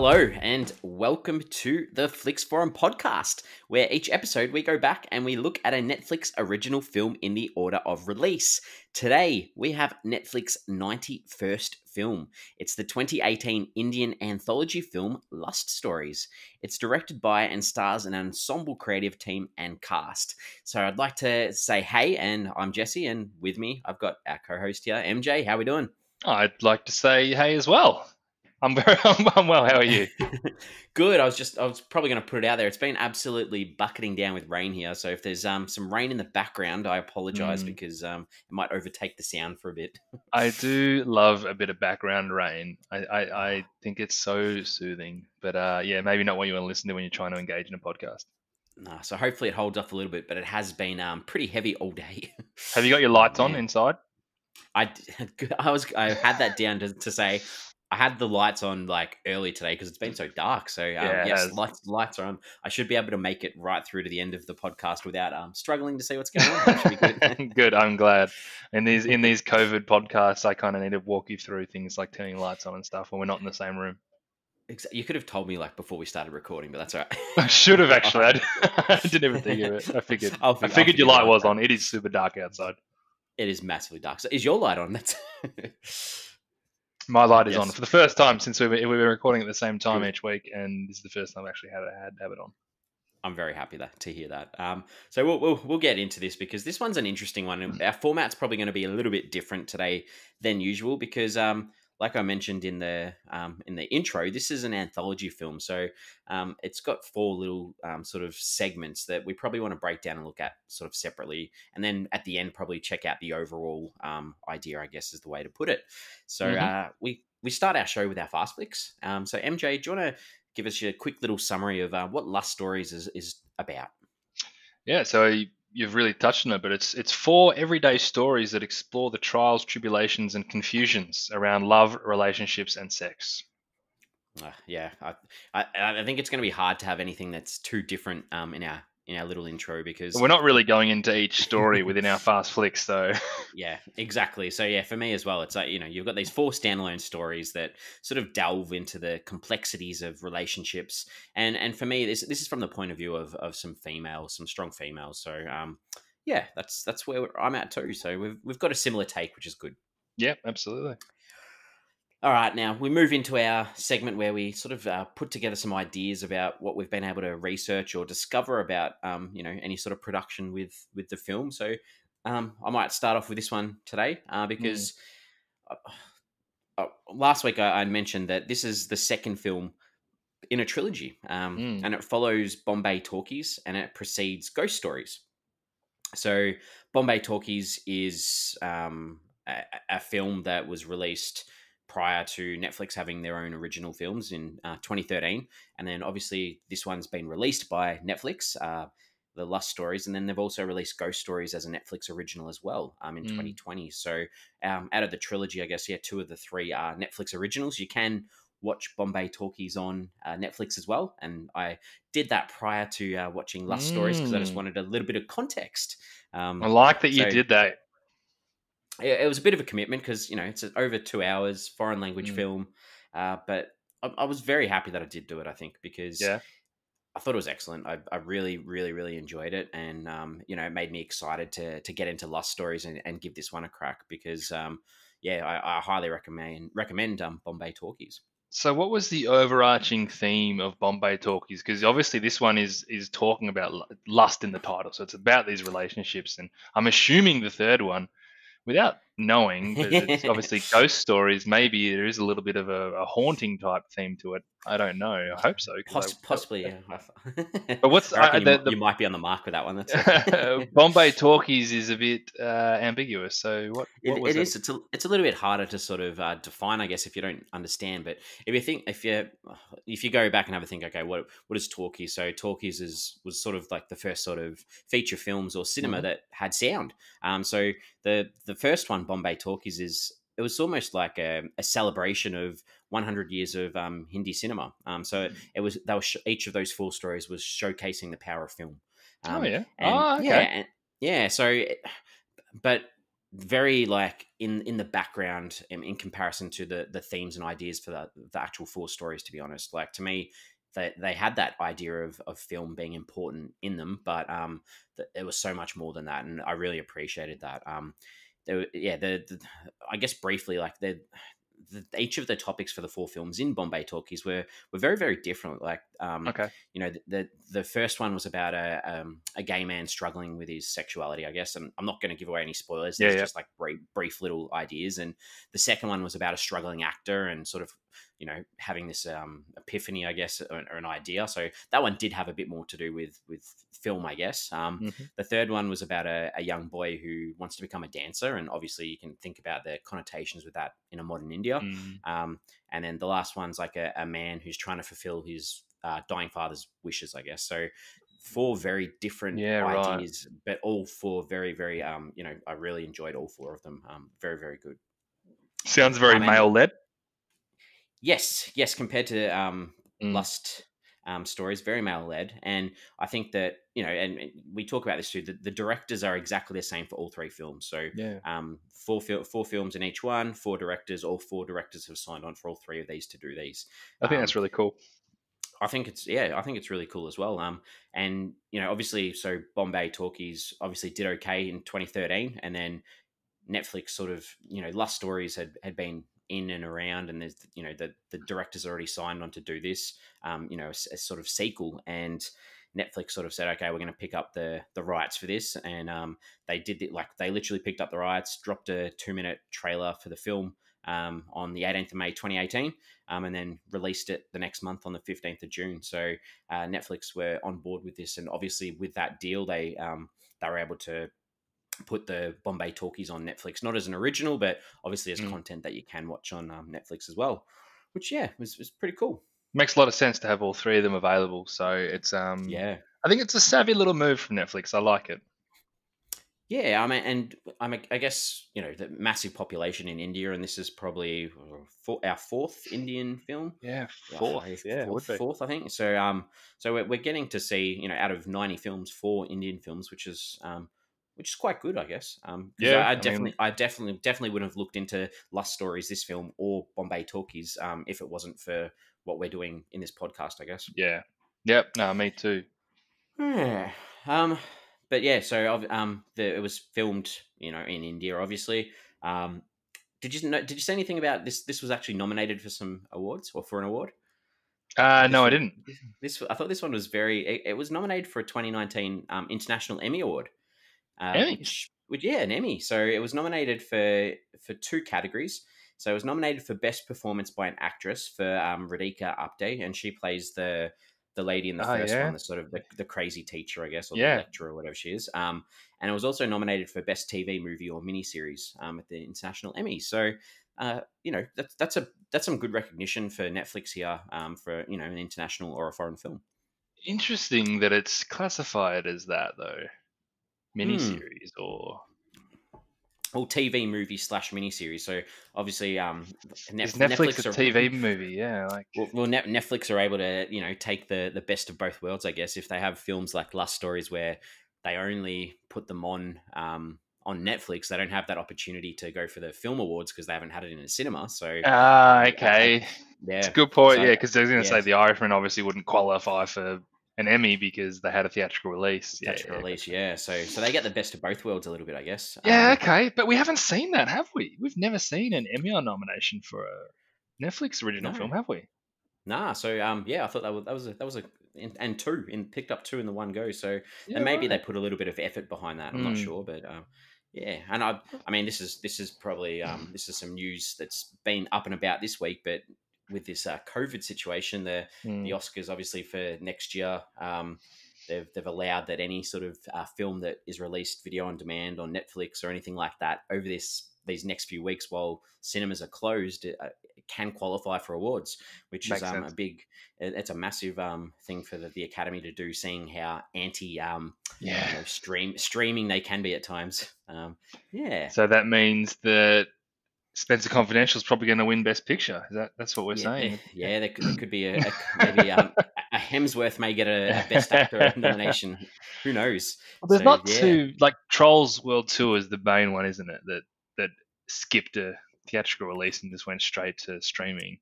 Hello and welcome to the Flix Forum podcast, where each episode we go back and we look at a Netflix original film in the order of release. Today we have Netflix's 91st film. It's the 2018 Indian anthology film Lust Stories. It's directed by and stars an ensemble creative team and cast. So I'd like to say hey, and I'm Jesse, and with me I've got our co-host here, MJ. How are we doing? I'd like to say hey as well. I'm well. How are you? Good. I was probably going to put it out there. It's been absolutely bucketing down with rain here. So if there's some rain in the background, I apologize because it might overtake the sound for a bit. I do love a bit of background rain. I think it's so soothing. But yeah, maybe not what you want to listen to when you're trying to engage in a podcast. So hopefully it holds up a little bit, but it has been pretty heavy all day. Have you got your lights on inside? I had that down to say I had the lights on like early today because it's been so dark. So yes, lights are on. I should be able to make it right through to the end of the podcast without struggling to see what's going on. That should be good. Good. I'm glad. In these COVID podcasts, I kind of need to walk you through things like turning lights on and stuff when we're not in the same room. You could have told me like before we started recording, but that's all right. I should have actually. I didn't even think of it. I figured your light was on. It is super dark outside. It is massively dark. So is your light on? That's my light is on for the first time since we've been recording at the same time each week, and this is the first time I've actually had to have it on. I'm very happy to hear that. So we'll get into this because this one's an interesting one. Our format's probably going to be a little bit different today than usual because, like I mentioned in the intro, this is an anthology film. So it's got four little sort of segments that we probably want to break down and look at sort of separately. And then at the end, probably check out the overall idea, I guess is the way to put it. So we start our show with our Fast Flicks. So MJ, do you want to give us a quick little summary of what Lust Stories is about? Yeah, so you've really touched on it, but it's four everyday stories that explore the trials, tribulations, and confusions around love, relationships, and sex. Yeah, I think it's going to be hard to have anything that's too different in our little intro because we're not really going into each story within our Fast Flicks, though. Yeah, exactly. So yeah, for me as well, it's like you've got these four standalone stories that sort of delve into the complexities of relationships, and for me, this is from the point of view of some strong females. So yeah, that's where I'm at too. So we've got a similar take, which is good. Yeah, absolutely. All right, now we move into our segment where we sort of put together some ideas about what we've been able to research or discover about, any sort of production with the film. So I might start off with this one today because last week I mentioned that this is the second film in a trilogy, and it follows Bombay Talkies and it precedes Ghost Stories. So Bombay Talkies is a film that was released prior to Netflix having their own original films in 2013. And then obviously this one's been released by Netflix, the Lust Stories, and then they've also released Ghost Stories as a Netflix original as well in 2020. So out of the trilogy, I guess, two of the three are Netflix originals. You can watch Bombay Talkies on Netflix as well. And I did that prior to watching Lust Stories because I just wanted a little bit of context. I like that you did that. It was a bit of a commitment because, it's over 2 hours, foreign language film. But I was very happy that I did do it, I think, because I thought it was excellent. I really, really, really enjoyed it. And, it made me excited to get into Lust Stories and give this one a crack because, I highly recommend Bombay Talkies. So what was the overarching theme of Bombay Talkies? Because obviously this one is talking about lust in the title. So it's about these relationships. And I'm assuming the third one, without knowing, but it's obviously Ghost Stories, maybe there is a little bit of a haunting type theme to it. I don't know. I hope so. Possibly, yeah. But what's you might be on the mark with that one. That's Bombay Talkies is a bit ambiguous. So what was it? It's a little bit harder to sort of define, I guess, if you don't understand. But if you go back and have a think, okay, what is Talkies? So Talkies was sort of like the first sort of feature films or cinema that had sound. So the first one, Bombay Talkies, it was almost like a celebration of 100 years of Hindi cinema. So each of those four stories was showcasing the power of film. Okay. But very like in the background in comparison to the themes and ideas for the actual four stories. To be honest, like to me, they had that idea of film being important in them, but it was so much more than that, and I really appreciated that. Yeah, I guess briefly, like each of the topics for the four films in Bombay Talkies were very very different. Like Okay. you know, the first one was about a gay man struggling with his sexuality, I guess, and I'm not going to give away any spoilers. Yeah, There's yeah. just like brief little ideas, and the second one was about a struggling actor and sort of having this epiphany, I guess, or an idea. So that one did have a bit more to do with film, I guess. Mm-hmm. The third one was about a young boy who wants to become a dancer, and obviously you can think about the connotations with that in a modern India. Mm. And then the last one's like a man who's trying to fulfill his dying father's wishes, I guess. So four very different Yeah, right. ideas, but all four very, very, I really enjoyed all four of them. Very, very good. Sounds very And male led. yes, compared to Mm. Lust stories, very male led. And I think that, and we talk about this too, the directors are exactly the same for all three films. So Yeah. four films in each one, four directors, all four directors have signed on for all three of these to do these. I think that's really cool. I think it's really cool as well. And obviously, so Bombay Talkies obviously did okay in 2013, and then Netflix sort of Lust Stories had been in and around, and there's the directors already signed on to do this, a sort of sequel, and Netflix sort of said, okay, we're going to pick up the rights for this, and they did it, like they literally picked up the rights, dropped a 2-minute trailer for the film on the 18th of May 2018, and then released it the next month on the 15th of June. So Netflix were on board with this, and obviously with that deal, they were able to put the Bombay Talkies on Netflix, not as an original, but obviously as Mm. content that you can watch on Netflix as well, which was pretty cool. Makes a lot of sense to have all three of them available. So it's Yeah. I think it's a savvy little move from Netflix. I like it. Yeah, I guess the massive population in India, and this is probably our fourth Indian film. Yeah, Yeah, fourth. Yeah, it would be. fourth, I think. So we're getting to see out of 90 films, 4 Indian films, which is quite good, I guess. Because Yeah, I I mean, definitely wouldn't have looked into Lust Stories, this film, or Bombay Talkies, if it wasn't for what we're doing in this podcast, I guess. yeah, yep. No, me too. Yeah. But yeah, so it was filmed, in India, obviously. Um, did you say anything about this? This was actually nominated for some awards or for an award. This No, I film, didn't. I thought this one was it was nominated for a 2019 International Emmy Award, Emmys. which yeah, an Emmy. So it was nominated for 2 categories. So it was nominated for Best Performance by an Actress for Radhika Apte, and she plays the lady in the Oh first one, yeah, the sort of the crazy teacher, I guess, or the yeah. lecturer, or whatever she is. And it was also nominated for Best TV Movie or Miniseries at the International Emmy. So, that's some good recognition for Netflix here for an international or a foreign film. Interesting that it's classified as that though, Hmm. miniseries or Well, TV movie slash miniseries. So obviously, is Netflix a Netflix are TV movie? Yeah, like Netflix are able to take the best of both worlds, I guess. If they have films like Lust Stories where they only put them on Netflix, they don't have that opportunity to go for the film awards because they haven't had it in a cinema. So okay. It's a yeah, good point. so Yeah, because I was going to yeah, say The Irishman obviously wouldn't qualify for an Emmy because they had a theatrical release. Yeah, theatrical yeah, release. gotcha. Yeah, so they get the best of both worlds a little bit, I guess. Yeah, okay, but we haven't seen that, have we? We've never seen an Emmy nomination for a Netflix original No, film, have we? nah. So yeah, I thought that was a and two in picked up two in the one go. So Yeah, then maybe they right. put a little bit of effort behind that. I'm not Mm, sure, but yeah. And I mean, this is probably this is some news that's been up and about this week, but with this COVID situation, the mm, Oscars obviously for next year. They've allowed that any sort of film that is released video on demand on Netflix or anything like that over these next few weeks while cinemas are closed can qualify for awards, which is makes a sense. big, it's a massive thing for the Academy to do, seeing how anti Yeah. streaming they can be at times. Yeah, So that means that Spencer Confidential is probably going to win Best Picture. That's what we're Yeah, saying? yeah. There could be maybe a Hemsworth may get a Best Actor Yeah. nomination. Who knows? Well, there's So not yeah, too like Trolls World Tour is the main one, isn't it? That skipped a theatrical release and just went straight to streaming.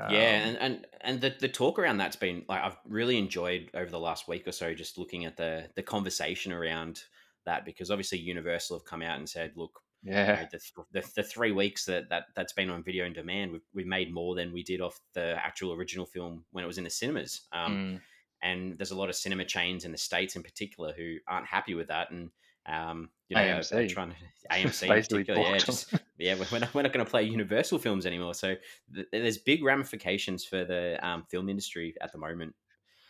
yeah, Um, and the talk around that's been like I've really enjoyed over the last week or so, just looking at the conversation around that, because obviously Universal have come out and said, look, yeah. the 3 weeks that's been on video on demand, we've made more than we did off the actual original film when it was in the cinemas. Mm. And there's a lot of cinema chains in the states in particular who aren't happy with that, and are AMC trying to AMC in basically particular, booked them. we're not going to play Universal films anymore. So there's big ramifications for the film industry at the moment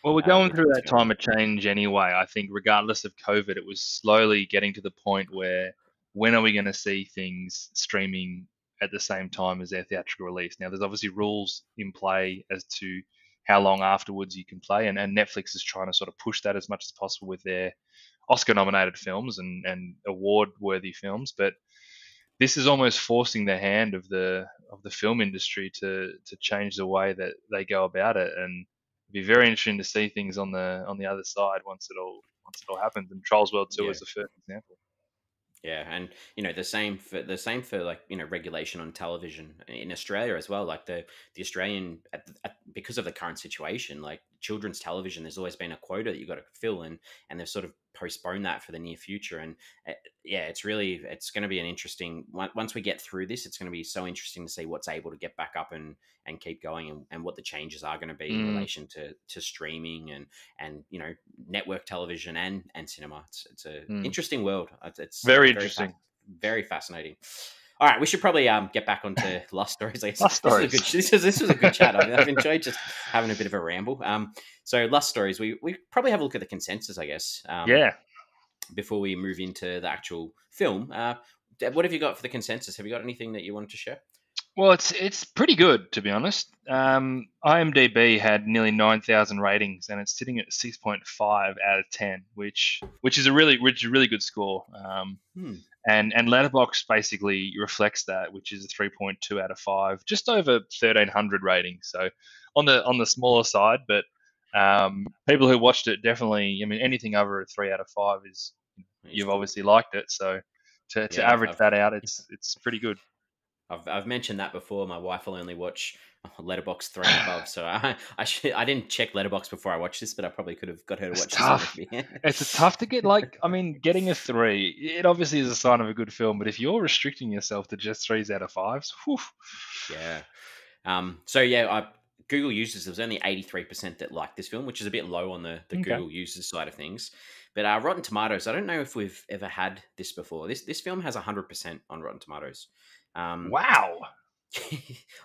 Well, we're going with through what's that going time on. of change anyway. I think, regardless of COVID, it was slowly getting to the point where when are we going to see things streaming at the same time as their theatrical release? Now, there's obviously rules in play as to how long afterwards you can play, and Netflix is trying to sort of push that as much as possible with their Oscar nominated films and award worthy films. But this is almost forcing the hand of the film industry to change the way that they go about it, and it'd be very interesting to see things on the other side once it all happens. And Trolls World Two Yeah. is the first example. Yeah, and the same for like regulation on television in Australia as well. Like the Australian because of the current situation, like children's television, there's always been a quota that you got to fill, and they've sort of postponed that for the near future. And yeah, it's going to be an interesting once we get through this. It's going to be so interesting to see what's able to get back up and keep going, and what the changes are going to be in Mm, relation to streaming and network television and cinema. It's a mm. interesting world. It's Very interesting. very fascinating. All right, we should probably get back onto Lost Stories. I guess Last this was a good stories. this was a good chat. I've enjoyed just having a bit of a ramble. So Lost Stories, we probably have a look at the consensus, I guess, Yeah. before we move into the actual film. Deb, what have you got for the consensus? Have you got anything that you wanted to share? Well, it's pretty good, to be honest. IMDb had nearly 9,000 ratings, and it's sitting at 6.5 out of 10, which is a really good score. Hmm. And Letterboxd basically reflects that, which is a 3.2 out of 5, just over 1,300 ratings. So on the smaller side, but people who watched it definitely. I mean, anything over a 3 out of 5 is It's you've good. obviously liked it. So to Yeah, average that out, it's pretty good. I've mentioned that before. My wife will only watch Letterbox 3 and above, so I didn't check Letterbox before I watched this, but I probably could have got her to It's watch this one with tough. me. It's a tough to get. Like, I mean, getting a 3, it obviously is a sign of a good film. But if you're restricting yourself to just 3s out of 5s, whew, Yeah. So yeah, Google users, there was only 83% that liked this film, which is a bit low on the okay. Google users side of things. But Rotten Tomatoes, I don't know if we've ever had this before. This film has 100% on Rotten Tomatoes. Um, Wow.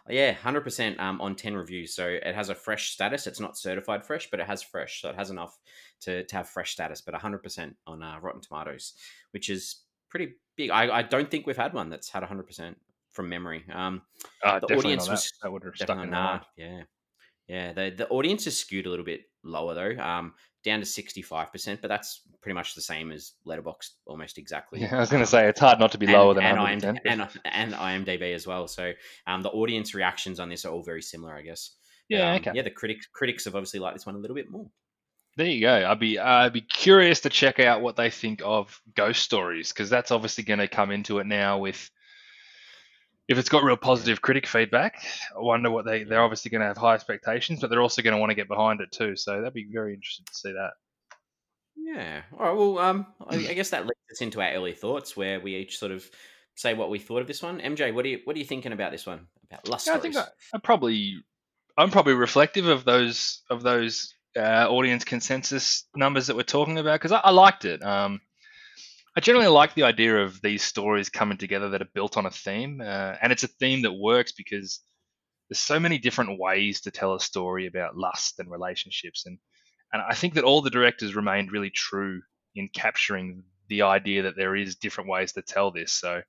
yeah, 100% on 10 reviews. So it has a fresh status. It's not certified fresh, but it has fresh. So it has enough to have fresh status, but 100% on Rotten Tomatoes, which is pretty big. I don't think we've had one that's had 100% from memory. The Definitely not audience that. was That would have stuck definitely in my nah, mind. yeah. Yeah, the audience is skewed a little bit lower though, down to 65%, but that's pretty much the same as Letterboxd, almost exactly, Yeah, I was going to say it's hard not to be lower than and 100%. But IMDb as well. So the audience reactions on this are all very similar, I guess. But yeah, okay. yeah, the critics have obviously liked this one a little bit more. There you go. I'd be curious to check out what they think of Ghost Stories, because that's obviously going to come into it now with if it's got real Yeah, positive critic feedback. I wonder what they're yeah, obviously going to have high expectations, but they're also going to want to get behind it too. So that'd be very interesting to see that. yeah. All right. Well, I guess that leads us into our early thoughts, where we each sort of say what we thought of this one. MJ, what are you thinking about this one? About Lust Yeah, I think Stories? I'm probably reflective of those audience consensus numbers that we're talking about because I liked it. I generally like the idea of these stories coming together that are built on a theme, and it's a theme that works because there's so many different ways to tell a story about lust and relationships, and I think that all the directors remained really true in capturing the idea that there is different ways to tell this. So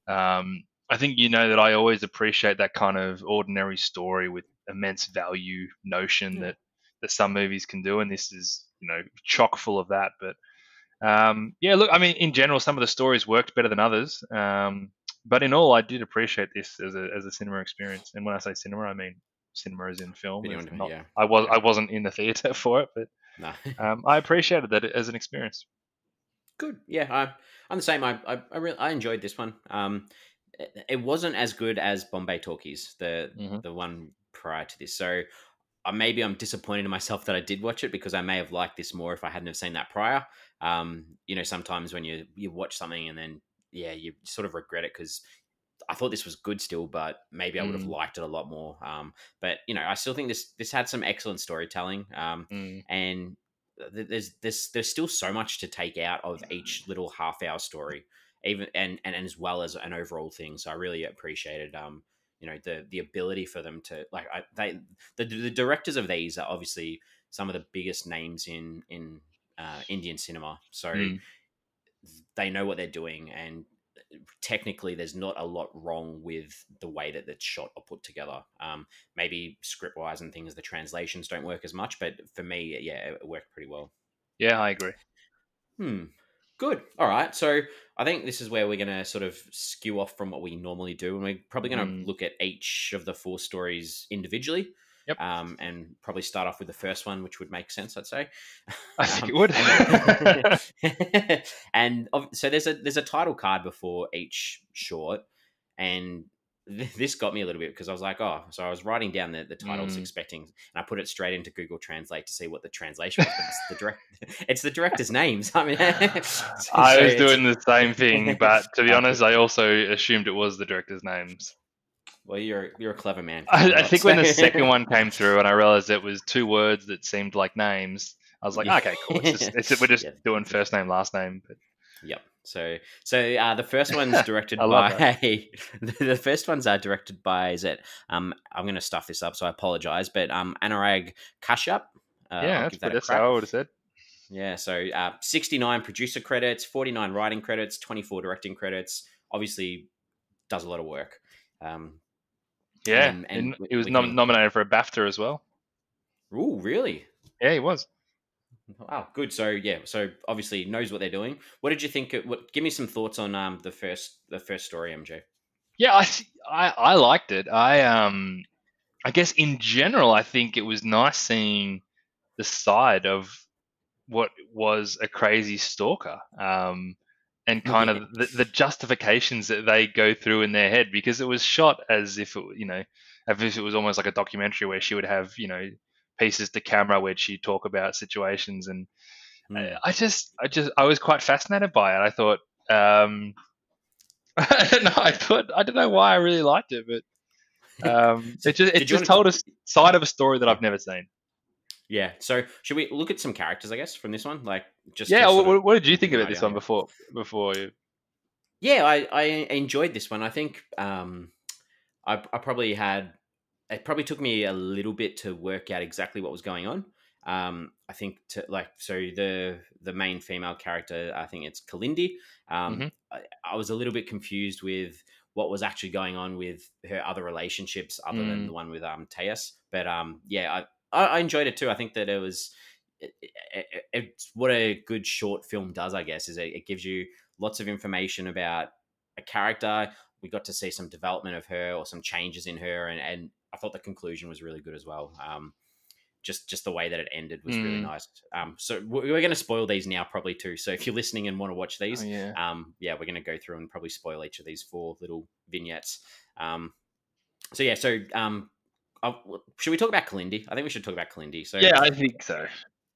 I think you know that I always appreciate that kind of ordinary story with immense value notion Yeah. that some movies can do, and this is chock full of that. But yeah, look, I mean, in general, some of the stories worked better than others. But in all, I did appreciate this as a cinema experience. And when I say cinema, I mean cinema as in film. Video As on demand, not, yeah, I yeah. wasn't in the theater for it, but No. I appreciated that as an experience. Good. Yeah, I'm the same. I enjoyed this one. It wasn't as good as Bombay Talkies, Hmm. the one prior to this. So maybe I'm disappointed in myself that I did watch it, because I may have liked this more if I hadn't have seen that prior. Sometimes when you watch something and then yeah, you sort of regret it because I thought this was good still, but maybe I would have Mm, liked it a lot more. But I still think this had some excellent storytelling, mm, and there's still so much to take out of each little half hour story, even and as well as an overall thing. So I really appreciated the ability for them to like the directors of these are obviously some of the biggest names in Indian cinema. So mm. they know what they're doing, and technically there's not a lot wrong with the way that it's shot or put together. Maybe script wise and things, the translations don't work as much, but for me, yeah, it worked pretty well. Yeah, I agree. Hmm. Good. All right. So I think this is where we're going to sort of skew off from what we normally do, and we're probably going to Mm. look at each of the four stories individually, Yep, and probably start off with the first one, which would make sense, I'd say. I think it would. So there's a title card before each short, and this got me a little bit because I was like, oh, so I was writing down the titles Mm. expecting, and I put it straight into Google Translate to see what the translation was, but it's the director's names. I mean, I so was it's doing the same thing, but to be honest, I also assumed it was the director's names. well, you're a clever man because I'm I not. think So. when the second one came through and I realized it was two words that seemed like names, I was like, Yeah. okay, cool. We're just Yeah. doing first name, last name. But Yep. The first one's directed I love that. by the first ones are directed by is it I'm going to stuff this up, so I apologize, but Anurag Kashyap. Yeah, I'll give that a that's how I crack. would have said. Yeah. So 69 producer credits, 49 writing credits, 24 directing credits. Obviously, does a lot of work. Um, Yeah, and and he was we can. nominated for a BAFTA as well. Ooh, really? Yeah, he was. Oh, good. So yeah, so obviously knows what they're doing. What did you think? What? Give me some thoughts on the first story, MJ. Yeah, I liked it. I guess in general, I think it was nice seeing the side of what was a crazy stalker, and kind Yeah. of the justifications that they go through in their head, because it was shot as if it, as if it was almost like a documentary where she would have pieces to camera where she'd talk about situations, and Hmm. I was quite fascinated by it. I thought, I don't know why I really liked it, but So, it did you just want to? told a side of a story that I've never seen. Yeah. So should we look at some characters, I guess, from this one, like just Yeah, to sort of what did you think give an about this idea? one before you? Yeah, I enjoyed this one. I think I probably had it probably took me a little bit to work out exactly what was going on. I think to like so the main female character, I think it's Kalindi. Hmm. I was a little bit confused with what was actually going on with her other relationships other than Mm, the one with Teus. But yeah, I enjoyed it too. I think that it was it's what a good short film does, I guess, is it gives you lots of information about a character. We got to see some development of her or some changes in her, and I thought the conclusion was really good as well. Just the way that it ended was really mm. nice. So we're going to spoil these now probably too. So if you're listening and want to watch Oh these, yeah. yeah, we're going to go through and probably spoil each of these four little vignettes. Um, so yeah, so should we talk about Kalindi? I think we should talk about Kalindi. So Yeah, I think so.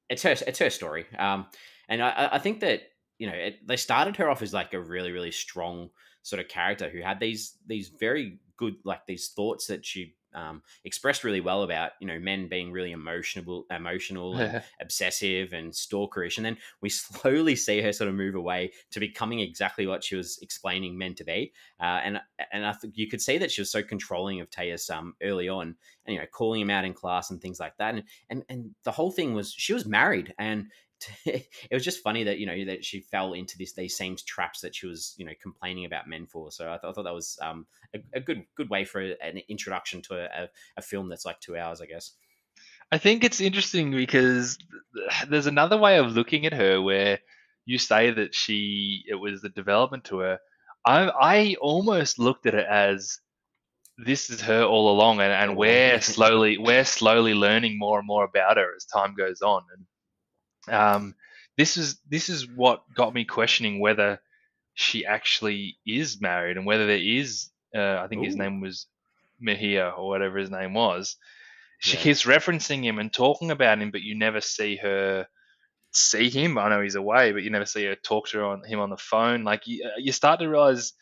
it's her story. And I think that they started her off as like a really really strong sort of character who had these very good like these thoughts that she expressed really well about men being really emotional and obsessive and stalkerish, and then we slowly see her sort of move away to becoming exactly what she was explaining men to be, and I think you could see that she was so controlling of Teus early on, and calling him out in class and things like that, and the whole thing was she was married, and it was just funny that that she fell into these same traps that she was complaining about men for. So I thought that was a good way for an introduction to a film that's like 2 hours, I guess. I think it's interesting because there's another way of looking at her where you say that it was the development to her. I almost looked at it as this is her all along, and All along. we're slowly learning more and more about her as time goes on. And this is what got me questioning whether she actually is married and whether there is. I think his Ooh, name was Mejia or whatever his name was. She yeah. keeps referencing him and talking about him, but you never see him. I know he's away, but you never see her talk to him on the phone. Like you start to realize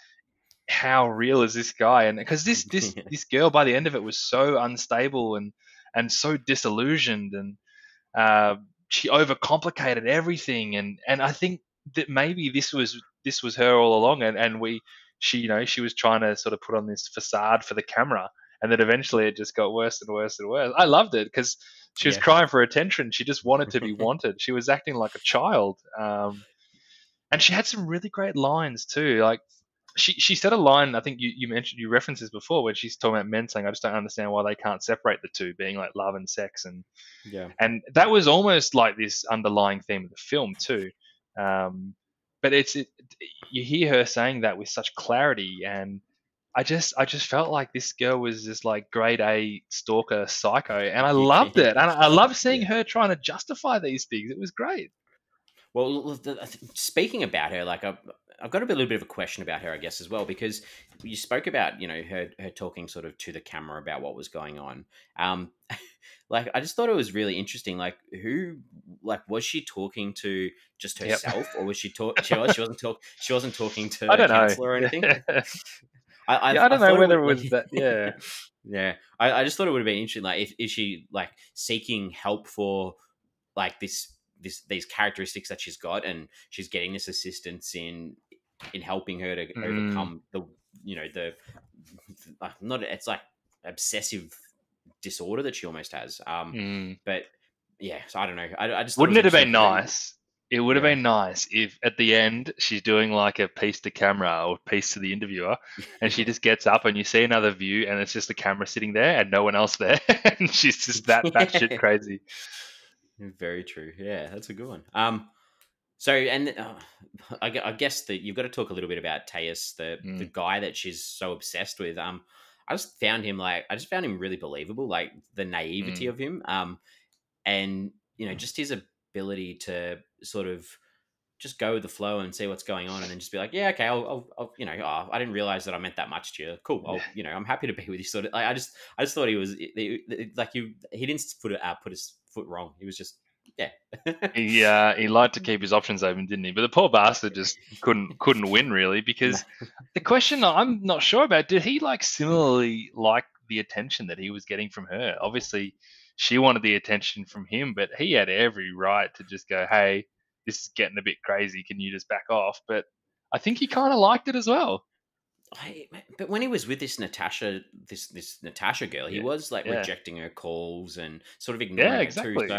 how real is this guy, and because this girl by the end of it was so unstable and so disillusioned, and uh, she overcomplicated everything, and I think that maybe this was her all along, and she was trying to sort of put on this facade for the camera, and then eventually it just got worse and worse and worse. I loved it because she was Yeah. crying for attention. She just wanted to be wanted. She was acting like a child, and she had some really great lines too. Like she said a line. I think you mentioned you referenced this before, when she's talking about men saying, "I just don't understand why they can't separate the two," being like love and sex, Yeah. and that was almost like this underlying theme of the film too. But you hear her saying that with such clarity, and I just felt like this girl was just like grade A stalker psycho, and I You loved can. it, and I love seeing Yeah. her trying to justify these things. It was great. Well, speaking about her, like I've got a little bit of a question about her, I guess, as well, because you spoke about her talking sort of to the camera about what was going on. Um, like I just thought it was really interesting. Like who, like was she talking to just Yep. herself, or was she talk? She wasn't talking to I a don't know. counselor or anything. Yeah. Yeah, I I don't know thought it whether would it was that. Yeah. yeah. I just thought it would have been interesting. Like if is she like seeking help for like these characteristics that she's got, and she's getting this assistance in helping her to Mm, overcome the not it's like obsessive disorder that she almost has. mm. But yeah, so I don't know. I just thought it Wouldn't was it have interesting been because nice? It would have yeah. been nice if at the end she's doing like a piece to camera or piece to the interviewer, and she just gets up and you see another view and it's just the camera sitting there and no one else there, and she's just that shit Yeah. crazy. Very true. Yeah, that's a good one. So, and I guess that you've got to talk a little bit about Teus, the Mm, guy that she's so obsessed with. I just found him really believable, like the naivety mm. of him, and just his ability to sort of just go with the flow and see what's going on, and then just be like, yeah, okay, I'll oh, I didn't realize that I meant that much to you. Cool, Yeah. I'm happy to be with you. Sort of, like, I just thought he was like he didn't put his foot wrong. He was just yeah. He liked to keep his options open, didn't he? But the poor bastard just couldn't win really, No. because the question I'm not sure about, did he like similarly like the attention that he was getting from her? Obviously, she wanted the attention from him, but he had every right to just go, "Hey, this is getting a bit crazy. Can you just back off?" But I think he kind of liked it as well. But when he was with this Natasha girl, he Yeah, was like yeah, rejecting her calls and sort of yeah, ignoring her too. So exactly.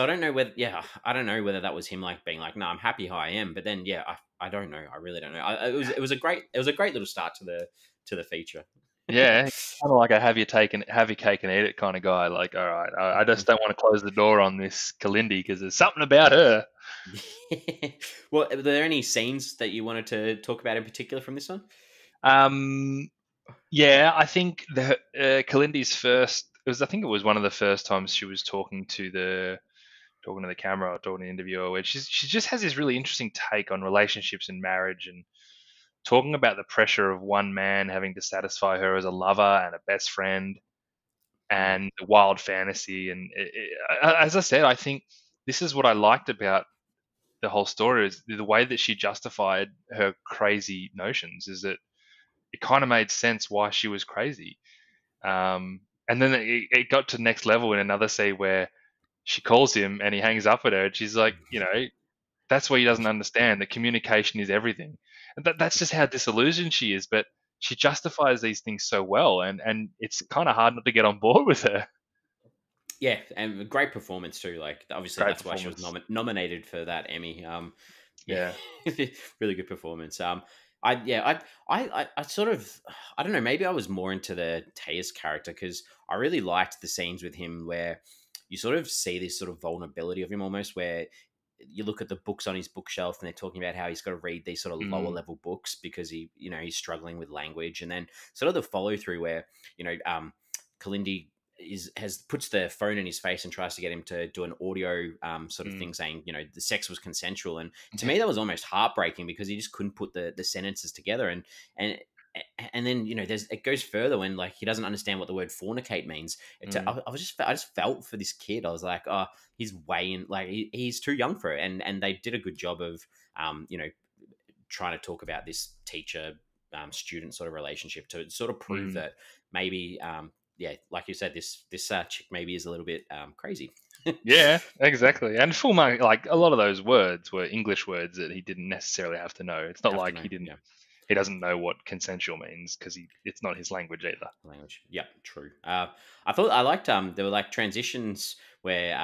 I don't know whether, yeah, I don't know whether that was him like being like, no, I'm happy how I am. But then, yeah, I don't know. I really don't know. It was a great little start to the feature. Yeah, kind of like a have your cake and eat it kind of guy. Like, all right, I just don't want to close the door on this Kalindi because there's something about her. Well, are there any scenes that you wanted to talk about in particular from this one? Um, yeah, I think the Kalindi's first. I think it was one of the first times she was talking to the camera or talking to the interviewer, where she just has this really interesting take on relationships and marriage, and talking about the pressure of one man having to satisfy her as a lover and a best friend, Mm, and the wild fantasy. And as I said, I think this is what I liked about the whole story, is the way that she justified her crazy notions. Is that it kind of made sense why she was crazy. And then it got to the next level in another scene where she calls him and he hangs up at her, and she's like, that's where he doesn't understand that communication is everything. And that's just how disillusioned she is. But she justifies these things so well, and it's kind of hard not to get on board with her. yeah, and a great performance too. Like obviously Great that's why she was performance. nominated for that Emmy. Yeah, Yeah. really good performance. I sort of I don't know. Maybe I was more into the Teus character because I really liked the scenes with him where you sort of see this sort of vulnerability of him almost where. you look at the books on his bookshelf, and they're talking about how he's got to read these sort of lower Mm, level books because he's struggling with language, and then sort of the follow through where Kalindi has puts the phone in his face and tries to get him to do an audio sort of mm. thing, saying the sex was consensual, and to Yeah. me that was almost heartbreaking because he just couldn't put the sentences together, and and then it goes further when like he doesn't understand what the word fornicate means. Mm, I just felt for this kid. I was like, oh, he's way in, like he's too young for it, and they did a good job of you know trying to talk about this teacher student sort of relationship to sort of prove mm. that maybe yeah, like you said, this chick maybe is a little bit crazy. Yeah, exactly. And full mark, like a lot of those words were English words that he didn't necessarily have to know. It's not Have to like know, yeah. he doesn't know what consensual means because it's not his language either. Language. Yeah, true. I thought I liked there were like transitions where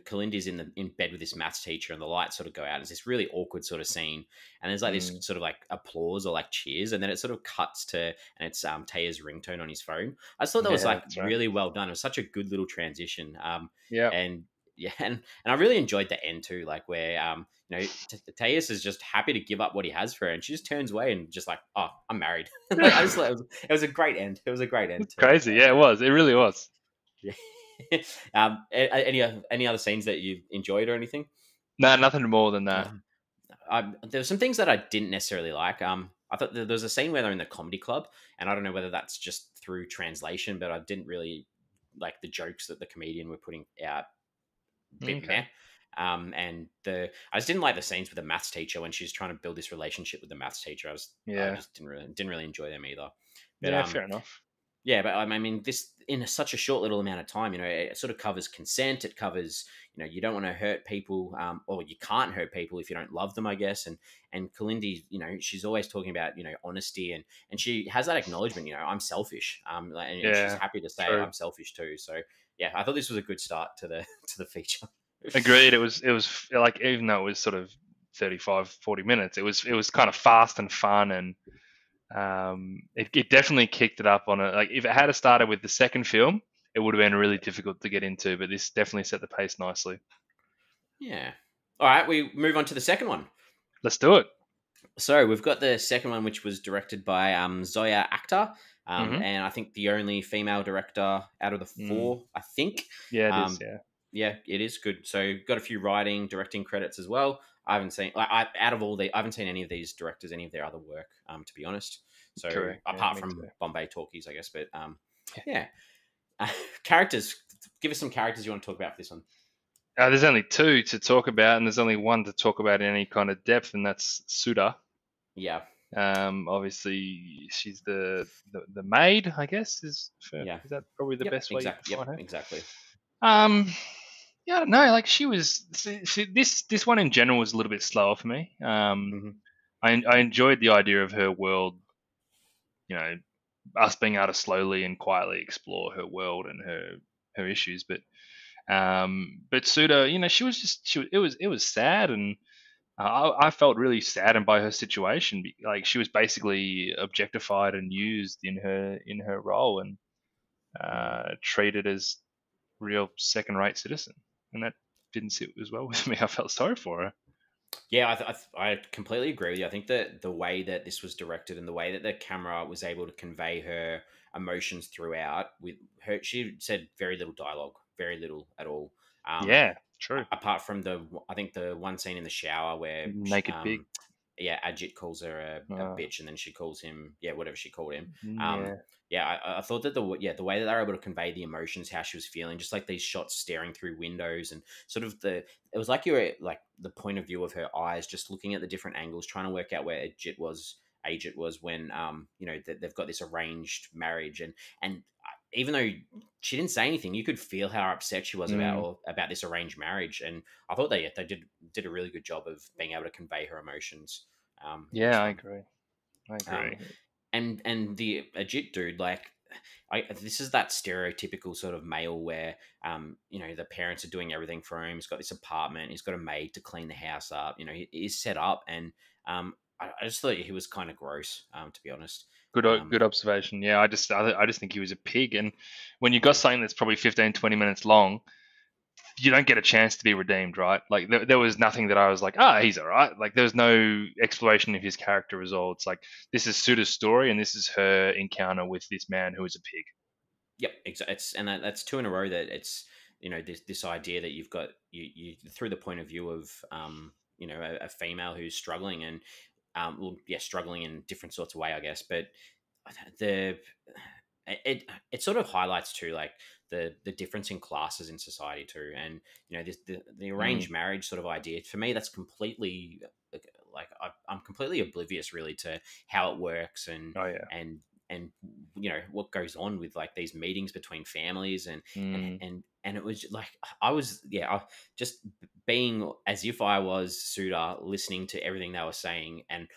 Kalindi's in bed with this maths teacher and the lights sort of go out. It's this really awkward sort of scene, and there's like this Mm. sort of like applause or like cheers, and then it sort of cuts to and it's Taya's ringtone on his phone. I just thought that was Yeah, like that's right. really well done. It was such a good little transition. Yeah. And yeah, and I really enjoyed the end too, like where Tejas is just happy to give up what he has for her, and she just turns away and just like, oh, I'm married. Like I just thought it was a great end. It was a great end It's to crazy. that. Yeah, it was. It really was. Yeah. Any other scenes that you enjoyed or anything? No, nothing more than that. Um, there were some things that I didn't necessarily like. I thought there was a scene where they're in the comedy club, and I don't know whether that's just through translation, but I didn't really like the jokes that the comedian were putting out. Bit Okay. meh. And I just didn't like the scenes with the maths teacher when she's trying to build this relationship with the maths teacher. I Yeah. just didn't really enjoy them either. But Yeah, fair enough. yeah, but I mean, this in such a short little amount of time, it sort of covers consent. It covers, you don't want to hurt people, or you can't hurt people if you don't love them, I guess. And Kalindi, she's always talking about, honesty, and she has that acknowledgement. I'm selfish, and she's Yeah, happy to say true. I'm selfish too. So yeah, I thought this was a good start to the to the feature. Agreed. It was like even though it was sort of 35, 40 minutes, it was kind of fast and fun and it definitely kicked it up on it. Like if it had started with the second film, it would have been really difficult to get into, but this definitely set the pace nicely. Yeah. All right, we move on to the second one. Let's do it. So we've got the second one, which was directed by Zoya Akhtar, Hmm. and I think the only female director out of the Mm. four. I think. Yeah, it is. Um, Yeah. yeah, it is good. So got a few writing, directing credits as well. I haven't seen out of all I haven't seen any of these directors, any of their other work, to be honest. So Correct. Yeah, apart me from too. Bombay Talkies, I guess. But Yeah. yeah, characters. Give us some characters you want to talk about for this one. There's only two to talk about, and there's only one to talk about in any kind of depth, and that's Suda. Yeah, Obviously, she's the maid, I guess. yeah, Is that probably the best way you could yep, define her? exactly. Um, yeah, I don't know. Like she was. This one in general was a little bit slower for me. Hmm. I enjoyed the idea of her world. You know, us being able to slowly and quietly explore her world and her issues. But Suda, she was just it was sad and I felt really saddened by her situation. Like she was basically objectified and used in her role and treated as real second-rate citizen, and that didn't sit as well with me. I felt sorry for her. Yeah, I completely agree with you. I think that the way that this was directed and the way that the camera was able to convey her emotions throughout, with her, she said very little dialogue, very little at all. Yeah, true. Apart from I think the one scene in the shower where, Naked pig. yeah, Ajit calls her a Uh, bitch, and then she calls him, yeah, whatever she called him. yeah. Yeah, I thought that the way that they were able to convey the emotions, how she was feeling, just like these shots staring through windows, and sort of it was like you were like the point of view of her eyes, just looking at the different angles, trying to work out where Ajit was when they've got this arranged marriage, and even though she didn't say anything, you could feel how upset she was Mm, about this arranged marriage, and I thought they did a really good job of being able to convey her emotions in yeah, this I one. agree. I Um, agree. and the Ajit dude, like, this is that stereotypical sort of male where the parents are doing everything for him. He's got this apartment, he's got a maid to clean the house up. He's set up, and I just thought he was kind of gross, to be honest. Um, Good observation. Yeah, I just think he was a pig. And when you got something that's probably 15, 20 minutes long, you don't get a chance to be redeemed, right? Like there was nothing that I was like, he's all right. Like there's no exploration of his character at all. It's like this is Suda's story, and this is her encounter with this man who is a pig. Yep, exactly. That's two in a row that it's this idea that you've got you through the point of view of a female who's struggling and well, yeah, struggling in different sorts of way, I guess. But the it sort of highlights too, like the difference in classes in society too, and this the Mm. arranged marriage sort of idea for me that's completely like I'm completely oblivious really to how it works Oh yeah. and and what goes on with like these meetings between families Mm. and it was like I just being as if I was Suda listening to everything they were saying and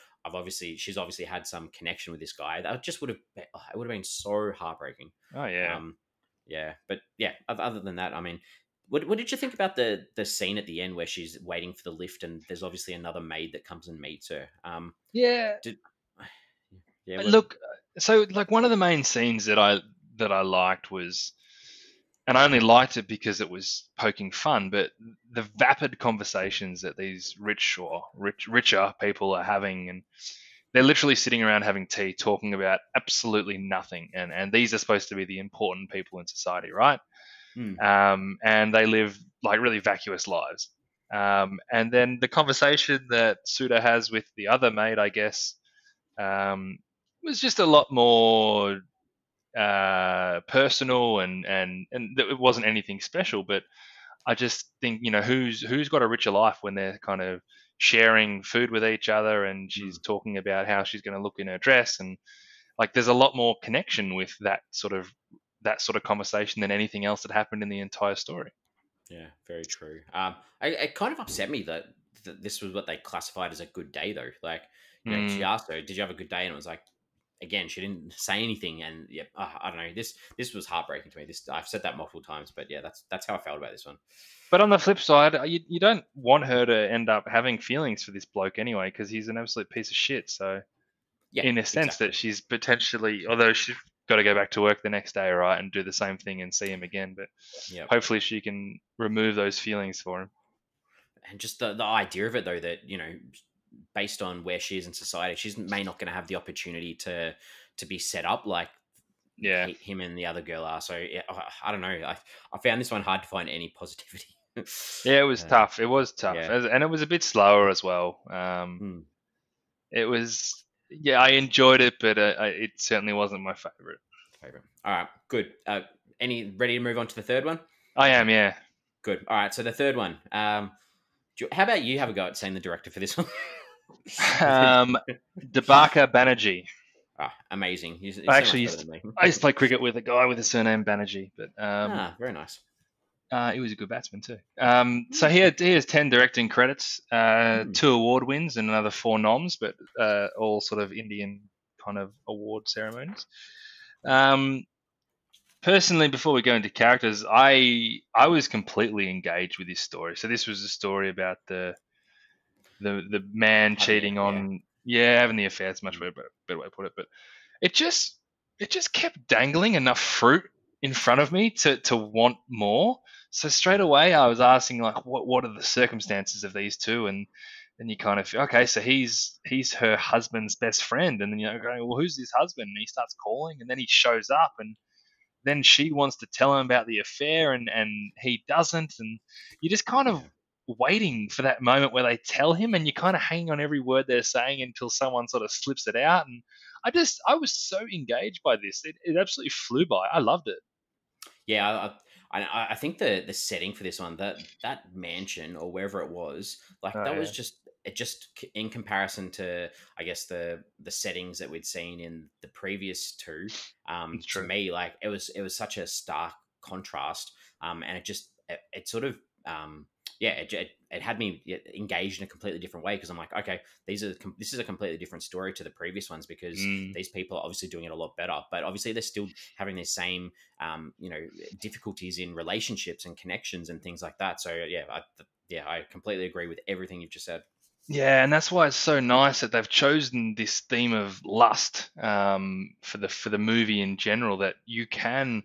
she's obviously had some connection with this guy. That just would have it would have been so heartbreaking. Oh yeah. Um, yeah, but yeah. Other than that, I mean, what did you think about the scene at the end where she's waiting for the lift and there's obviously another maid that comes and meets her? Yeah. Did yeah, what? Look, so like one of the main scenes that I liked was, and I only liked it because it was poking fun, but the vapid conversations that these richer people are having, and they're literally sitting around having tea, talking about absolutely nothing, and these are supposed to be the important people in society, right? Hmm, And they live like really vacuous lives. And then the conversation that Suda has with the other mate, I guess, um, was just a lot more personal, and it wasn't anything special. But I just think who's got a richer life when they're kind of sharing food with each other, and hmm, she's talking about how she's going to look in her dress, and like there's a lot more connection with that sort of conversation than anything else that happened in the entire story. yeah, very true. It kind of upset me that this was what they classified as a good day though. Like, she Mm. asked her, "Did you have a good day?" And it was like, again, she didn't say anything, and yeah, I don't know. This was heartbreaking to me. This I've said that multiple times, but yeah, that's how I felt about this one. But on the flip side, you don't want her to end up having feelings for this bloke anyway, because he's an absolute piece of shit. So, Yeah, in a sense, that exactly. she's potentially, although she's got to go back to work the next day, right, and do the same thing and see him again, but Yep. hopefully she can remove those feelings for him. And just the idea of it though that based on where she is in society, she's may not going to have the opportunity to be set up like Yeah. him and the other girl are. So yeah, I don't know. I found this one hard to find any positivity. Yeah, it was uh, tough. It was tough, yeah. and it was a bit slower as well. Hmm. It was, yeah, I enjoyed it, but it certainly wasn't my favorite. Favorite. All right. Good. Any ready to move on to the third one? I am, yeah. Good. All right. So the third one. How about you have a go at saying the director for this one? Um, Debaka Banerjee. Amazing. You're I so actually much better used than me. I used to play cricket with a guy with the surname Banerjee, but Very nice. he was a good batsman too. So he has 10 directing credits, Hmm. 2 award wins, and another 4 noms, but all sort of Indian kind of award ceremonies. Um, Personally, before we go into characters, I was completely engaged with this story. So this was a story about the man Having it. cheating Yeah. on, yeah, having the affair. It's much Hmm. better way to put it, but it just it just kept dangling enough fruit in front of me to want more. So straight Hmm. away, I was asking like, what are the circumstances of these two, and then you kind of okay, so he's her husband's best friend, and then you're going, well, who's this husband? And he starts calling, and then he shows up, and then she wants to tell him about the affair, and he doesn't, and you're just kind of Yeah. waiting for that moment where they tell him, and you're kind of hanging on every word they're saying until someone sort of slips it out. And I was so engaged by this. It absolutely flew by. I loved it. Yeah, I think the setting for this one, that mansion or wherever it was, like Oh that was yeah, in comparison to I guess the settings that we'd seen in the previous two. it's To true. me, like it was such a stark contrast. And it sort of yeah, it had me engaged in a completely different way because I'm like, okay, this is a completely different story to the previous ones because Mm. these people are obviously doing it a lot better, but obviously they're still having the same difficulties in relationships and connections and things like that. So I completely agree with everything you've just said. Yeah, and that's why it's so nice that they've chosen this theme of lust for the movie in general. That you can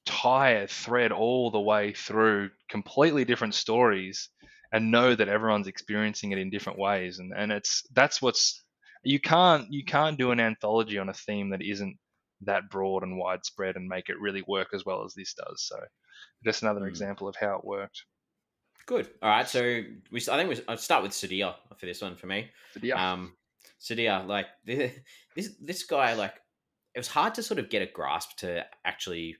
tie a thread all the way through completely different stories and know that everyone's experiencing it in different ways, and that's what's you can't do an anthology on a theme that isn't that broad and widespread and make it really work as well as this does. So just another Hmm. example of how it worked. Good. All right. So I think I'll start with Sadia for this one for me. But yeah. Um, Sadia, like this guy, like it was hard to sort of get a grasp to actually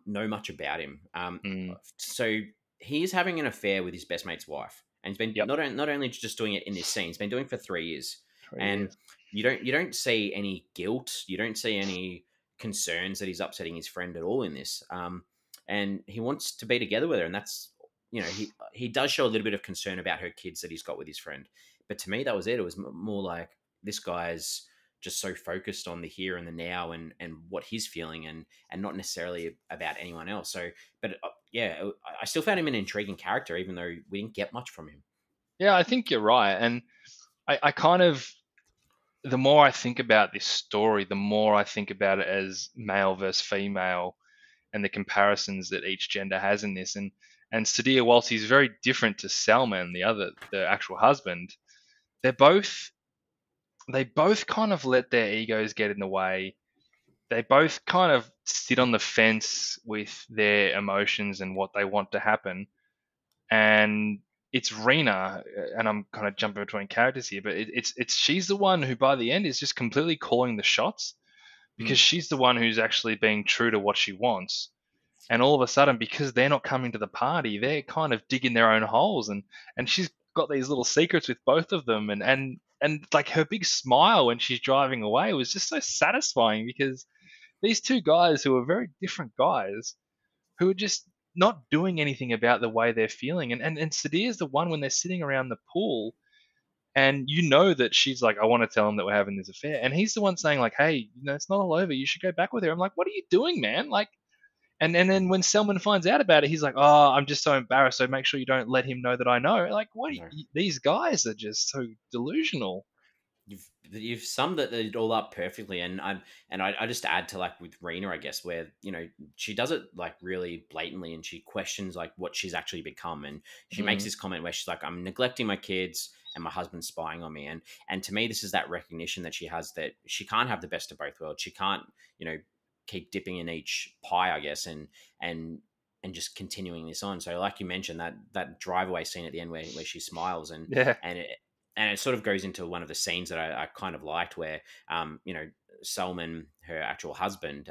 know much about him. Mm, So he is having an affair with his best mate's wife, and he's been yep. not only just doing it in this scene, he's been doing it for 3 years, 3 years. and you don't see any guilt, you don't see any concerns that he's upsetting his friend at all in this. And he wants to be together with her, and that's he does show a little bit of concern about her kids that he's got with his friend, but to me that was it. It was more like this guy's just so focused on the here and the now and what he's feeling and not necessarily about anyone else. So, but yeah, I still found him an intriguing character, even though we didn't get much from him. Yeah, I think you're right. And I kind of, the more I think about this story, the more I think about it as male versus female and the comparisons that each gender has in this. And Sadia, whilst he's very different to Salman, the actual husband, they're both they both kind of let their egos get in the way. They both kind of sit on the fence with their emotions and what they want to happen. And it's Rena, and I'm kind of jumping between characters here, but it's she's the one who by the end is just completely calling the shots because Mm, she's the one who's actually being true to what she wants. And all of a sudden, because they're not coming to the party, they're kind of digging their own holes, and she's got these little secrets with both of them, and like her big smile when she's driving away was just so satisfying because these two guys who are very different guys who are just not doing anything about the way they're feeling. And Sadia's the one when they're sitting around the pool and you know that she's like, I want to tell him that we're having this affair. And he's the one saying, like, hey, it's not all over. You should go back with her. I'm like, what are you doing, man? Like, and then when Selman finds out about it, he's like, oh, I'm just so embarrassed. So make sure you don't let him know that I know. Like, what? no. These guys are just so delusional. You've summed it all up perfectly, and I just add to like with Rena, I guess, where she does it like really blatantly, and she questions like what she's actually become, and she makes Mm, this comment where she's like, "I'm neglecting my kids, and my husband's spying on me," and to me, this is that recognition that she has that she can't have the best of both worlds. She can't keep dipping in each pie, I guess, and and just continuing this on. So, like you mentioned, that drive away scene at the end where she smiles yeah. and it sort of goes into one of the scenes that I kind of liked where Salman, her actual husband,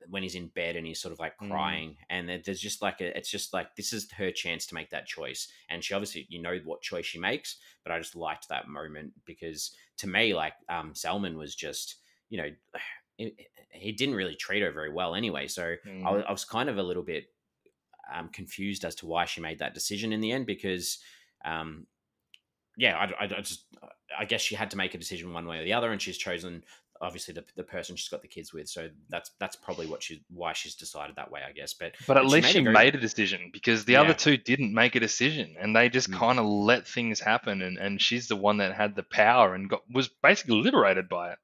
when he's in bed and he's sort of like Mm, crying, and there's just like it's just like this is her chance to make that choice, and she obviously what choice she makes, but I just liked that moment because to me like Salman was just you know he didn't really treat her very well anyway, so mm, I was kind of a little bit confused as to why she made that decision in the end because um, yeah, I guess she had to make a decision one way or the other, and she's chosen obviously the person she's got the kids with. So that's probably why she's decided that way, I guess. But at But she least made she a very made a decision because the other yeah. two didn't make a decision and they just Mm. kind of let things happen. And she's the one that had the power and was basically liberated by it.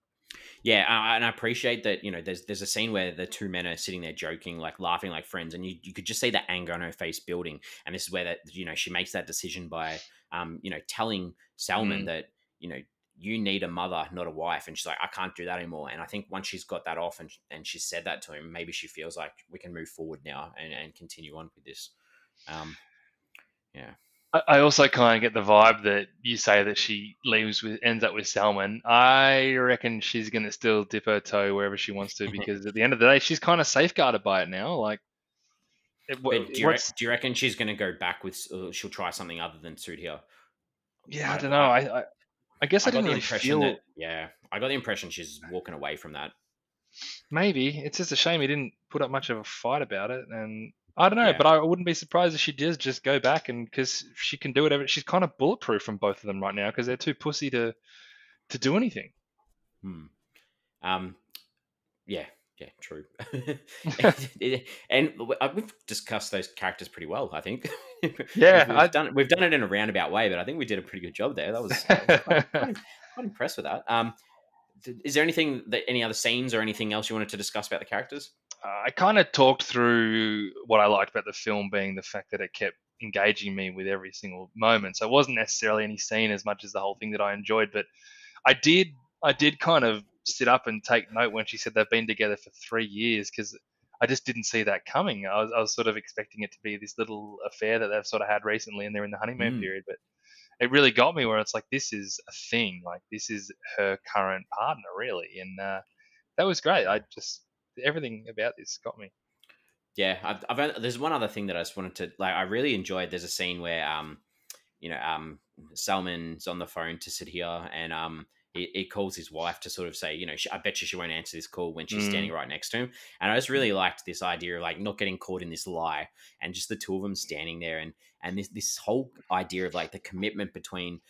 Yeah, and I appreciate that. There's a scene where the two men are sitting there joking, like laughing like friends, and you could just see the anger on her face building. And this is where she makes that decision by telling Salman Mm, that you know you need a mother, not a wife, and she's like, I can't do that anymore. And I think once she's got that off and she said that to him, maybe she feels like we can move forward now and continue on with this. Um, yeah. I also kind of get the vibe that you say that she ends up with Salman. I reckon she's going to still dip her toe wherever she wants to because at the end of the day, she's kind of safeguarded by it now. Like, But what's do you reckon she's going to go back with? She'll try something other than Suit here. yeah, I I, don't know. I guess I I got didn't the really impression that feel. I got the impression she's walking away from that. Maybe it's just a shame he didn't put up much of a fight about it, and I don't know. Yeah. But I wouldn't be surprised if she does just go back and because she can do whatever. She's kind of bulletproof from both of them right now because they're too pussy to do anything. Hmm. Um. Yeah. Yeah. True. And we've discussed those characters pretty well. I think Yeah, we've done it in a roundabout way, but I think we did a pretty good job there. I was I quite impressed with that. Is there any other scenes or anything else you wanted to discuss about the characters? I kind of talked through what I liked about the film being the fact that it kept engaging me with every single moment. So it wasn't necessarily any scene as much as the whole thing that I enjoyed, but I did I did kind of sit up and take note when she said they've been together for 3 years because I just didn't see that coming. I was sort of expecting it to be this little affair that they've sort of had recently and they're in the honeymoon Mm. period, but it really got me where it's like this is a thing, like this is her current partner really, and that was great. I just everything about this got me. Yeah, there's one other thing that I just wanted to like. I really enjoyed. There's a scene where Salman's on the phone to Sadia, and he calls his wife to sort of say, I bet you she won't answer this call when she's Mm, standing right next to him. And I just really liked this idea of like not getting caught in this lie, and just the two of them standing there, and this whole idea of like the commitment between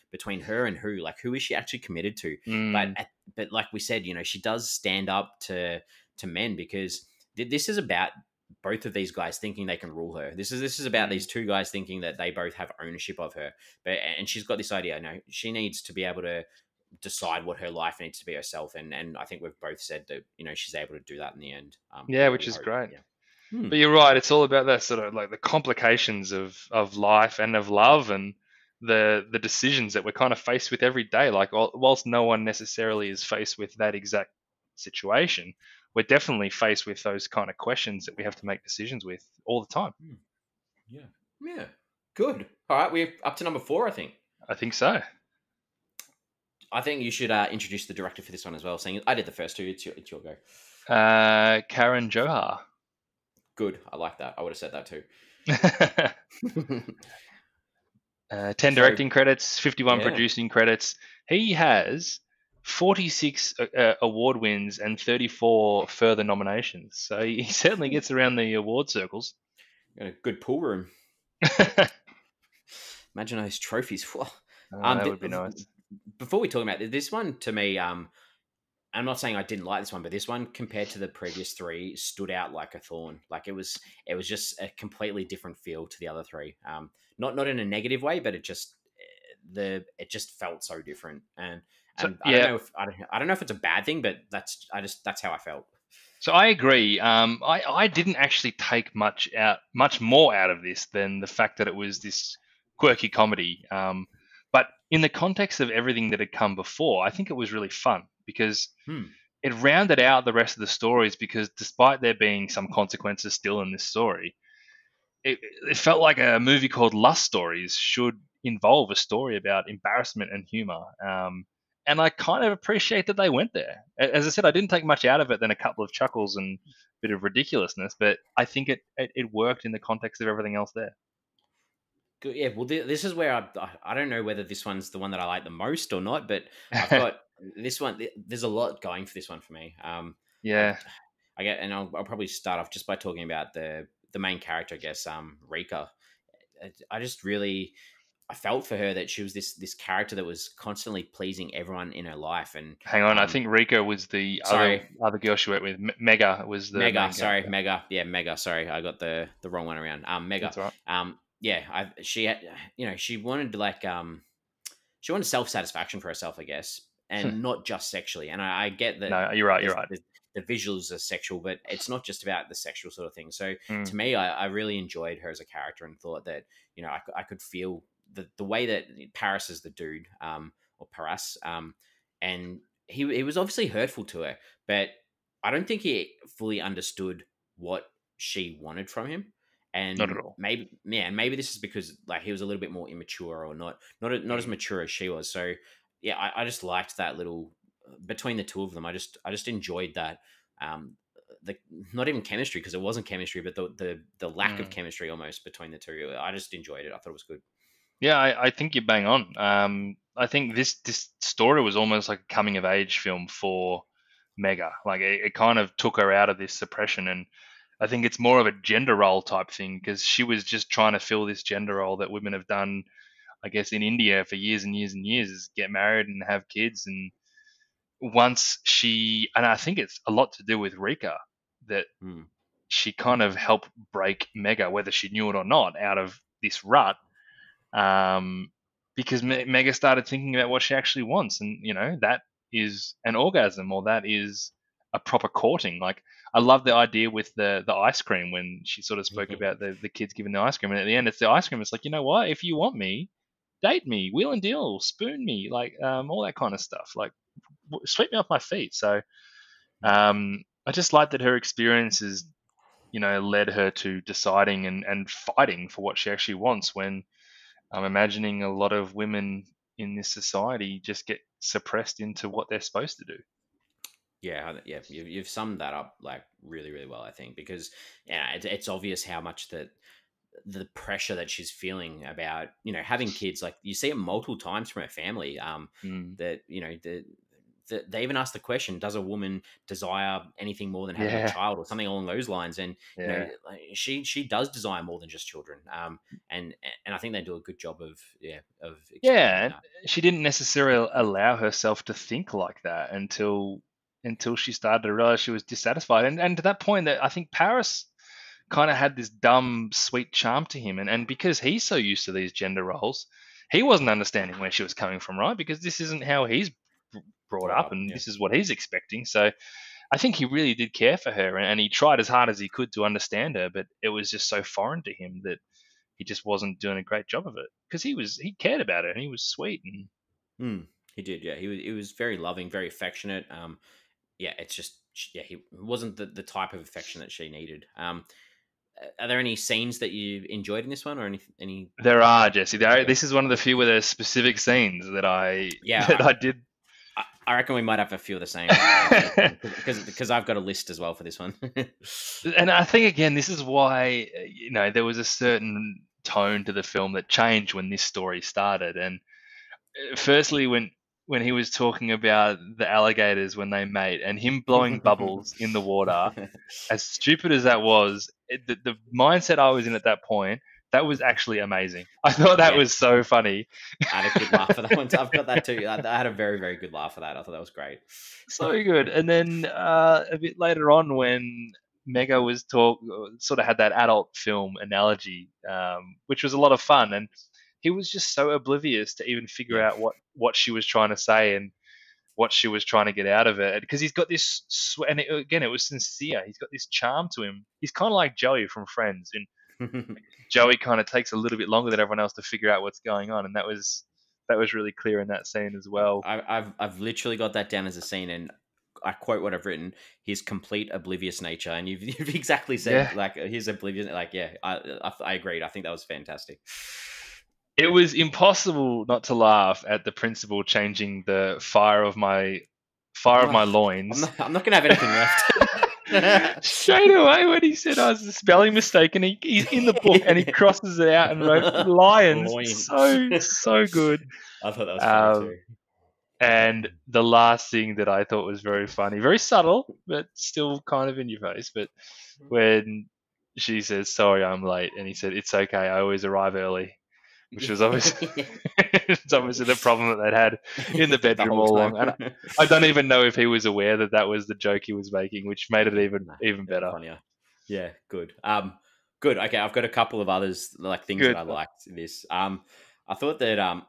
her and who is she actually committed to? But mm, but like we said, she does stand up to men because this is about both of these guys thinking they can rule her. This is about mm. these two guys thinking that they both have ownership of her. And she's got this idea. No, she needs to be able to decide what her life needs to be herself. And I think we've both said that she's able to do that in the end. Yeah, We which is hope. great. Yeah. Hmm. But you're right. It's all about that sort of like the complications of life and of love and the decisions that we're kind of faced with every day. Like whilst no one necessarily is faced with that exact situation, we're definitely faced with those kind of questions that we have to make decisions with all the time. Hmm. Yeah. Yeah. Good. All right, we're up to number 4, I think. I think so. I think you should introduce the director for this one as well. Saying I did the first two. It's your go. Karen Johar. Good. I like that. I would have said that too. 10 So directing credits, 51 yeah. producing credits. He has 46 award wins and 34 further nominations. So he certainly gets around the award circles. Got a good pool room. Imagine those trophies. Whoa. That would be nice. Before we talk about this one, to me, I'm not saying I didn't like this one, but this one compared to the previous 3 stood out like a thorn. Like it was just a completely different feel to the other 3. Not in a negative way, but it just felt so different. And So I don't yeah, know if I don't know if it's a bad thing, but that's how I felt. so I agree. I didn't actually take much more out of this than the fact that it was this quirky comedy. But in the context of everything that had come before, I think it was really fun because Hmm. it rounded out the rest of the stories. Because despite there being some consequences still in this story, it felt like a movie called Lust Stories should involve a story about embarrassment and humor. And I kind of appreciate that they went there. As I said, I didn't take much out of it than a couple of chuckles and a bit of ridiculousness, but I think it worked in the context of everything else there. Good. Yeah. Well, this is where I don't know whether this one's the one that I like the most or not, but I've got this one. There's a lot going for this one for me. I Yeah, I get, and I'll probably start off just by talking about the main character, I guess, Rika. I just really I felt for her that she was this character that was constantly pleasing everyone in her life, and hang on. I um, think Rika was the other sorry, other girl she worked with. Mega was the Mega, main sorry, character. Mega, yeah, Mega, sorry, I got the wrong one around. Mega, That's all right. yeah, she had, she wanted she wanted self satisfaction for herself, I guess, and not just sexually. And I get that No, you're right. You're there's, right. there's, the visuals are sexual, but it's not just about the sexual sort of thing. So Mm, to me, I really enjoyed her as a character and thought that I could feel the way that Paris is the dude, or Paras, and he was obviously hurtful to her, but I don't think he fully understood what she wanted from him. not at And all. maybe this is because like he was a little bit more immature or not as Mm. mature as she was. So yeah, I just liked that little between the two of them. I just enjoyed that. Um, the not even chemistry because it wasn't chemistry, but the lack of Mm. chemistry almost between the two. I just enjoyed it. I thought it was good. Yeah, I think you're bang on. I think this story was almost like a coming of age film for Mega. Like it kind of took her out of this suppression, and I think it's more of a gender role type thing because she was just trying to fill this gender role that women have done, I guess, in India for years and years and years, is get married and have kids. And once and I think it's a lot to do with Rika that Hmm. she kind of helped break Mega, whether she knew it or not, out of this rut um, because Mega started thinking about what she actually wants, and that is an orgasm, or that is a proper courting. Like, I love the idea with the ice cream when she sort of spoke about the kids giving the ice cream, and at the end it's the ice cream. It's like, you know what? If you want me, date me, wheel and deal, spoon me, like all that kind of stuff. Like, sweep me off my feet. So I just like that her experiences, led her to deciding and fighting for what she actually wants. When I'm imagining a lot of women in this society just get suppressed into what they're supposed to do. Yeah, you've summed that up like really, really well, I think, because yeah, it's obvious how much that the pressure that she's feeling about having kids. Like you see it multiple times from her family. Mm. That they even ask the question: does a woman desire anything more than having a Yeah, child, or something along those lines? And yeah. like, she does desire more than just children. And I think they do a good job of explaining Yeah, and that. she didn't necessarily allow herself to think like that until she started to realize she was dissatisfied. And to that point, that I think Paris kind of had this dumb, sweet charm to him, and because he's so used to these gender roles, he wasn't understanding where she was coming from, right? Because this isn't how he's brought Brought up, up, and yeah. this is what he's expecting. So I think he really did care for her, and he tried as hard as he could to understand her, but it was just so foreign to him that he just wasn't doing a great job of it, because he cared about her and he was sweet. And He did, yeah. He was very loving, very affectionate. Yeah, it's just yeah, he wasn't the type of affection that she needed. Are there any scenes that you enjoyed in this one, or any? there are, Jesse. Yeah, This is one of the few where there's specific scenes that I that yeah. I did. I reckon we might have a few of the same for this one, because I've got a list as well for this one. And I think again, this is why there was a certain tone to the film that changed when this story started. And firstly, when he was talking about the alligators when they mate and him blowing bubbles in the water, as stupid as that was, the mindset I was in at that point, that was actually amazing. I thought that Yeah, was so funny. I had a good laugh for that one. I've got that too. I had a very, very good laugh for that. I thought that was great. So good. And then a bit later on, when Mega was sort of had that adult film analogy, which was a lot of fun, and he was just so oblivious to even figure Yeah. out what she was trying to say and what she was trying to get out of it. Because he's got this, and again, it was sincere. He's got this charm to him. He's kind of like Joey from Friends, and Joey kind of takes a little bit longer than everyone else to figure out what's going on, and that was really clear in that scene as well. I've literally got that down as a scene, and I quote what I've written: his complete oblivious nature. And you've exactly said Yeah. like his oblivious. Like yeah, I agreed. I think that was fantastic. It was impossible not to laugh at the principal changing the fire of Oh, my loins. I'm not gonna have anything left. Straight away when he said, "Oh, it's a spelling mistake," and he's in the book and he crosses it out and wrote lions. Loin. So good. I thought that was funny Um, too. and the last thing that I thought was very funny, very subtle, but still kind of in your face. But when she says, "Sorry, I'm late," and he said, "It's okay. I always arrive early," which was obviously it's obviously the problem that they'd had in the The bedroom whole all time. along. And I don't even know if he was aware that that was the joke he was making, which made it Nah, even better. funnier. Yeah, good. Good. Okay, I've got a couple of others like things that Good. I liked in this. I thought that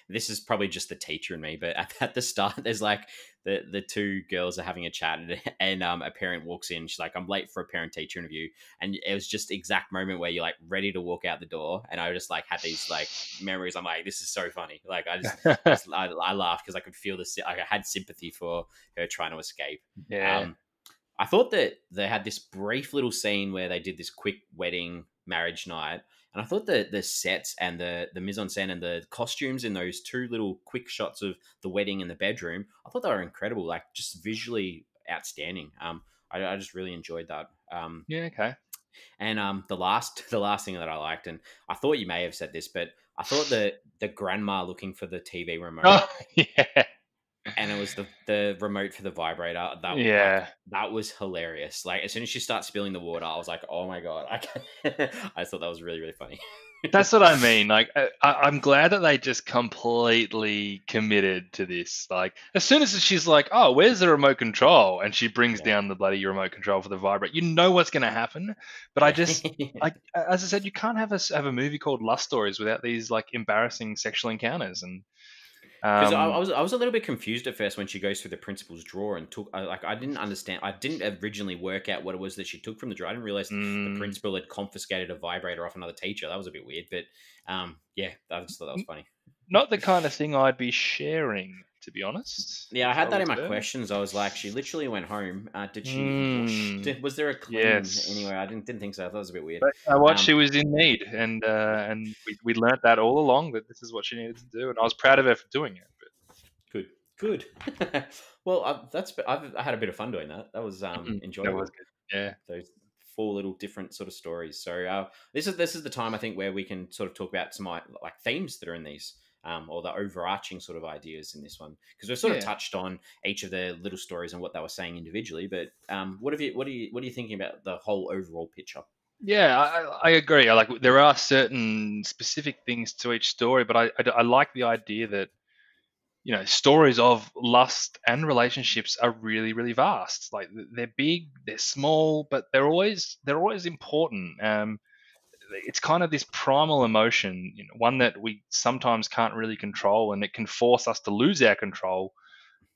this is probably just the teacher in me, but at the start, there's like the two girls are having a chat, and a parent walks in. She's like, "I'm late for a parent teacher interview," and it was just the exact moment where you're like ready to walk out the door, and I just like had these like memories. I'm like, this is so funny. Like I laughed because I could feel this. I had sympathy for her trying to escape. Yeah. I thought that they had this brief little scene where they did this quick wedding marriage night, and I thought the sets and the mise en scène and the costumes in those two little quick shots of the wedding and the bedroom, I thought they were incredible, like just visually outstanding. I just really enjoyed that. Yeah. Okay. And the last thing that I liked, and I thought you may have said this, but I thought the grandma looking for the TV remote, Oh, yeah. and it was the remote for the vibrator. Yeah. That was hilarious. Like as soon as she starts spilling the water, I was like, oh my god! I thought that was really, really funny. That's what I mean. Like, I'm glad that they just completely committed to this. Like, as soon as she's like, "Oh, where's the remote control?" and she brings Yeah, down the bloody remote control for the vibrate, you know what's going to happen. But I just, yeah. like, as I said, you can't have a movie called Lust Stories without these like embarrassing sexual encounters. And Because I, Um, I was I was a little bit confused at first when she goes through the principal's drawer and took I didn't understand. I didn't originally work out what it was that she took from the drawer. I didn't realize the mm, principal had confiscated a vibrator off another teacher. That was a bit weird, but yeah, I just thought that was funny. not the kind of thing I'd be sharing, to be honest, Yeah, I if I had that in was my her. questions. I was like, she literally went home. Did she wash? Mm, Was there a clean yes. anywhere? I didn't think so. I thought it was a bit weird. But you know what? Um, She was in need, and we learnt that all along, that this is what she needed to do, and I was proud of her for doing it. good, good. Well, I had a bit of fun doing that. That was That was enjoyable. good. Yeah, Those four little different sort of stories. So this is the time I think where we can sort of talk about some like themes that are in these. Or the overarching sort of ideas in this one, because we've sort of yeah, touched on each of the little stories and what they were saying individually. But what are you thinking about the whole overall picture? yeah. I agree. I like there are certain specific things to each story, but I like the idea that stories of lust and relationships are really really vast. Like they're big, they're small, but they're always important. It's kind of this primal emotion, one that we sometimes can't really control, and it can force us to lose our control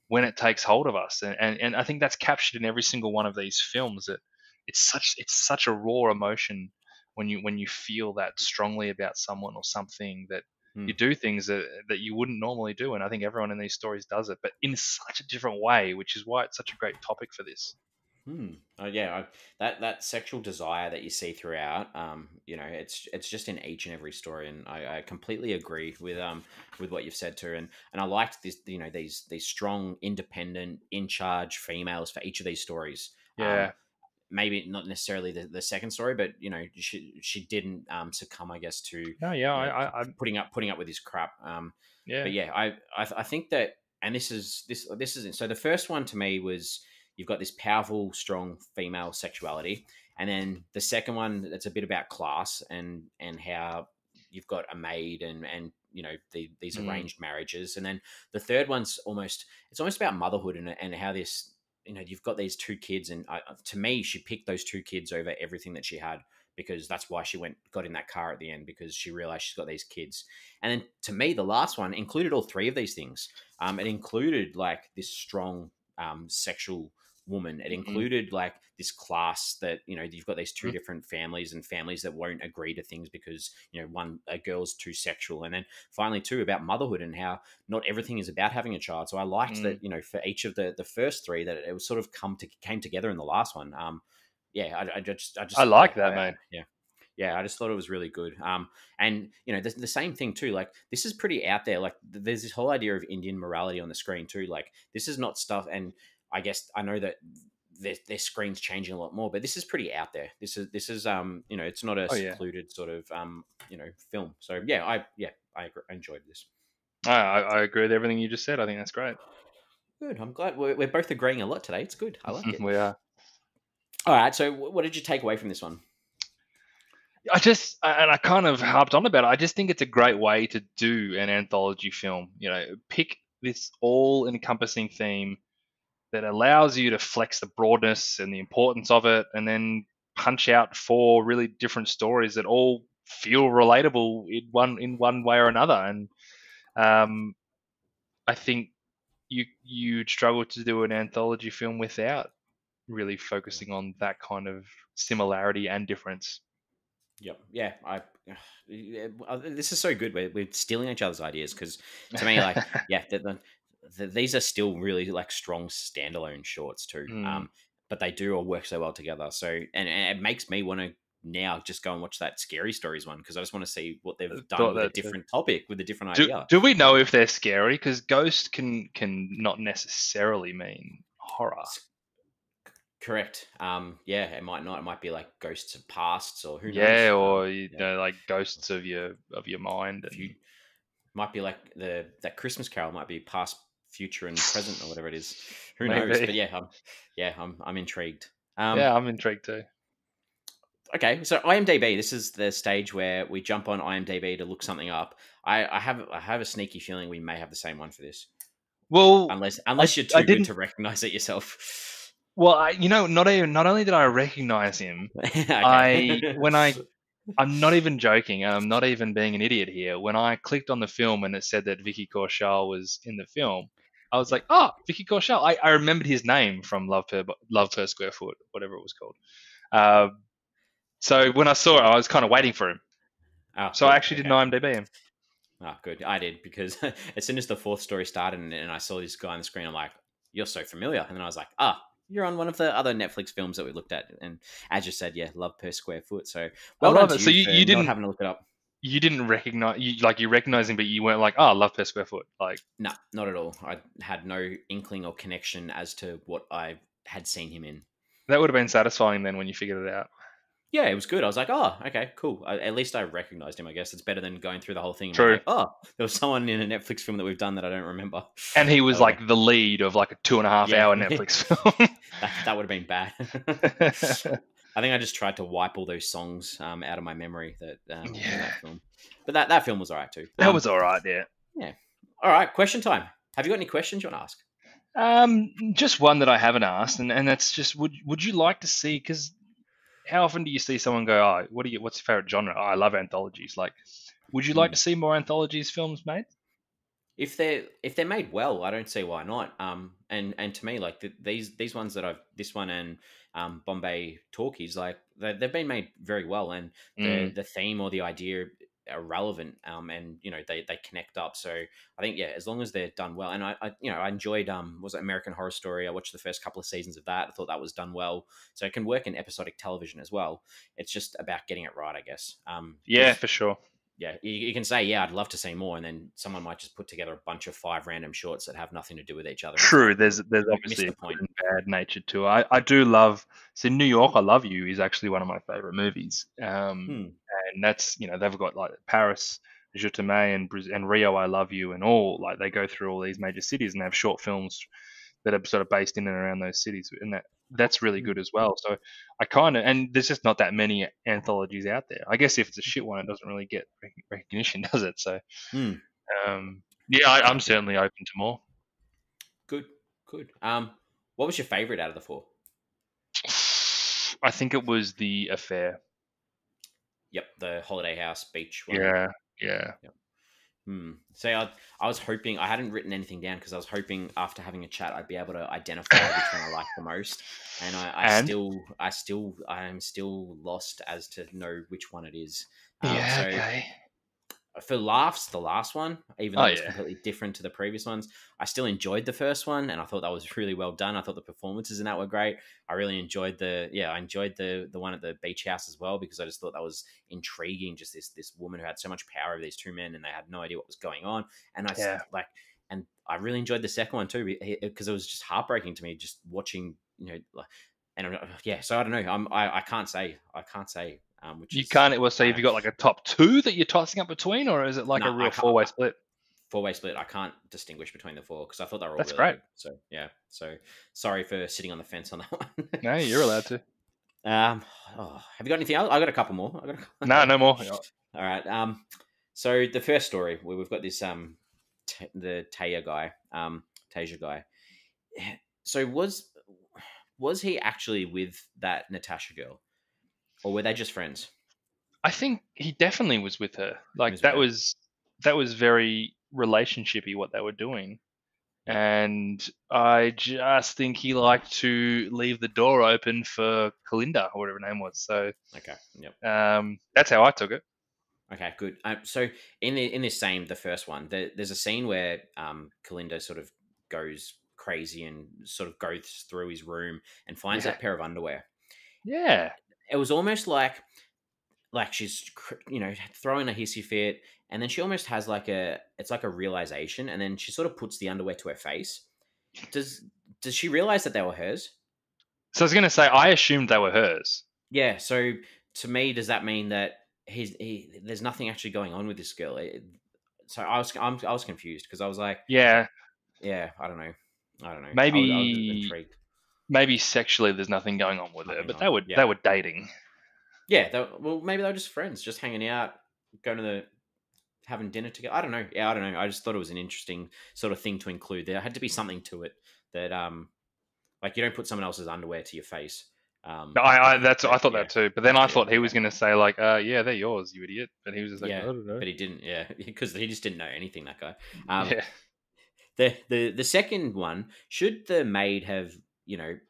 when it takes hold of us. And I think that's captured in every single one of these films. That it's such a raw emotion when you feel that strongly about someone or something, that Hmm. you do things that you wouldn't normally do. And I think everyone in these stories does it, but in such a different way, which is why it's such a great topic for this. Hmm. Yeah, that sexual desire that you see throughout, it's just in each and every story, and I completely agree with what you've said too, and I liked this, these strong, independent, in charge females for each of these stories. Yeah. Maybe not necessarily the second story, but she didn't succumb, I guess, to No, yeah, putting up with his crap. yeah. But yeah, I think that, and this is so the first one to me was, you've got this powerful, strong female sexuality, and then the second one, that's a bit about class and how you've got a maid and these Mm, arranged marriages, and then the third one's almost about motherhood and how this, you've got these two kids, and to me, she picked those two kids over everything that she had, because that's why she got in that car at the end, because she realized she's got these kids. And then to me, the last one included all three of these things. It included like this strong sexual woman. It mm, included like this class that, you've got these two mm, different families, and families that won't agree to things because a girl's too sexual. And then finally two, about motherhood and how not everything is about having a child. So I liked mm. that, for each of the first three, that it was sort of came together in the last one. Yeah, I I just like that, mate. yeah. Yeah, I just thought it was really good. And the same thing too. Like, this is pretty out there. Like, there's this whole idea of Indian morality on the screen too. Like, this is not stuff. And I guess I know that their screen's changing a lot more, but this is pretty out there. This is it's not a Oh yeah. secluded sort of film. So I enjoyed this. I agree with everything you just said. I think that's great. Good. I'm glad we're both agreeing a lot today. It's good. I like it. We are. All right. So what did you take away from this one? I kind of harped on about it. I just think it's a great way to do an anthology film. Pick this all-encompassing theme that allows you to flex the broadness and the importance of it, and then punch out four really different stories that all feel relatable in one way or another. And um, I think you'd struggle to do an anthology film without really focusing on that kind of similarity and difference. Yep. Yeah. This is so good. We're stealing each other's ideas, because to me, like, yeah, these are still really like strong standalone shorts too. Mm. But they do all work so well together. So, and it makes me want to now just go and watch that Scary Stories one, because I just want to see what they've done Thought with a that too. different topic, with a different Do idea. do we know if they're scary? Because ghost can not necessarily mean horror. Correct. Yeah, it might not. It might be like ghosts of pasts, or who Yeah, knows. or Yeah, like ghosts of your mind. if you And might be like that Christmas Carol might be past, future, and present, or whatever it is. Who knows? maybe. But I'm intrigued. Yeah, I'm intrigued too. Okay, so IMDb. This is the stage where we jump on IMDb to look something up. I have a sneaky feeling we may have the same one for this, Well, unless you're I too good didn't. to recognize it yourself. Well, not only did I recognize him, I Okay. when I I'm not even joking, and I'm not even being an idiot here. When I clicked on the film and it said that Vicky Kaushal was in the film, I was Yeah. like, "Oh, Vicky Kaushal!" I remembered his name from Love Per Square Foot, whatever it was called. Uh, so when I saw it, I was kind of waiting for him. Oh, So I good. actually didn't Okay. IMDb him. Oh, good. I did because as soon as the fourth story started and I saw this guy on the screen, I'm like, "You're so familiar." And then I was like, "Ah, you're on one of the other Netflix films that we looked at." And as you said, yeah, Love Per Square Foot. So I well done love to it. So you for you not didn't having to look it up. recognize you recognize him, but you weren't like, "Oh, Love Per Square Foot." Like No, not at all. I had no inkling or connection as to what I had seen him in. that would have been satisfying then when you figured it out. Yeah, it was good. I was like, oh, okay, cool. At least I recognized him, I guess. It's better than going through the whole thing and being True. like, oh, there was someone in a Netflix film that we've done that I don't remember. And he was Oh, like the lead of like a 2.5 yeah. hour Netflix film. That would have been bad. I think I just tried to wipe all those songs out of my memory that in Yeah, that film. But that film was all right too. that was all right. Yeah. Yeah. All right, question time. Have you got any questions you want to ask? Just one that I haven't asked, and that's just would you like to see? Because how often do you see someone go, "Oh, what's your favorite genre?" Oh, I love anthologies. Like, would you like Hmm. to see more anthologies films made? If they're made well, I don't see why not. And to me, like these ones that I've this one and Bombay Talkies, like they've been made very well, and Mm, the theme or the idea are relevant. And they connect up. So I think yeah, as long as they're done well, and I enjoyed was it American Horror Story? I watched the first couple of seasons of that. I thought that was done well. So it can work in episodic television as well. It's just about getting it right, I guess. yeah, Because for sure. yeah, you can say, yeah, I'd love to see more, and then someone might just put together a bunch of 5 random shorts that have nothing to do with each other, and it's like True. There's you missed obviously a the good point. and bad nature to it. I do love. So New York, I Love You is actually one of my favorite movies. Hmm. And that's they've got like Paris, Je t'aime, and Rio, I Love You, and all like they go through all these major cities and they have short films that are sort of based in and around those cities, and that's really Hmm. good as well. So I kind of and there's just not that many anthologies out there. I guess if it's a shit one, it doesn't really get recognition, does it? So Hmm. yeah, I'm Yeah. certainly open to more. Good. Good. What was your favorite out of the four? I think it was The Affair. Yep, the Holiday House Beach one. Yeah, yeah, Yep. Hmm. See, I was hoping I hadn't written anything down because I was hoping after having a chat I'd be able to identify which one I like the most, and and I am still lost as to know which one it is. yeah, So okay. for laughs, the last one, even Oh though it's yeah, completely different to the previous ones, I still enjoyed the first one, and I thought that was really well done. I thought the performances in that were great. I really enjoyed I enjoyed the one at the beach house as well because I just thought that was intriguing. Just this woman who had so much power over these two men, and they had no idea what was going on. And yeah. and I really enjoyed the second one too because it was just heartbreaking to me just watching, and yeah. So I don't know. I can't say which You is can't. Well, so I have know. you got like a top two that you're tossing up between, or is it like No, a I real can't. four-way split? Four-way split. I can't distinguish between the four because I thought they were all That's really great. good. So yeah. So sorry for sitting on the fence on that one. No, you're allowed to. um, have you got anything else? I got a couple more. I got No, no more. all right. So the first story where we've got this the Tasia guy. So was he actually with that Natasha girl, or were they just friends? I think he definitely was with her. He Like was with her. that was very relationshipy what they were doing. Yep. And I just think he liked to leave the door open for Kalinda or whatever her name was. So Okay. Yep. that's how I took it. Okay, good. So in this same the first one, there's a scene where Kalinda sort of goes crazy and sort of goes through his room and finds Yeah, that pair of underwear. yeah. It was almost like she's throwing a hissy fit, and then she almost has it's like a realization, and then she sort of puts the underwear to her face. Does does she realize that they were hers? So I was gonna say I assumed they were hers. Yeah. So to me, does that mean that there's nothing actually going on with this girl? So I was confused because I was like, Yeah, yeah, I don't know. I don't know. I was just maybe intrigued. maybe sexually there's nothing going on with her, Nothing but on. Yeah. they were dating. Yeah. Well, maybe they were just friends, just hanging out, going to having dinner together. I don't know. Yeah, I don't know. I just thought it was an interesting sort of thing to include. There had to be something to it that, like, you don't put someone else's underwear to your face. I thought Yeah, that too. But then I thought he was okay. going to say like, yeah, they're yours, you idiot. But he was just like, I Yeah, don't know. but he didn't. Yeah, because he just didn't know anything. That guy. Um, Yeah, the second one, should the maid have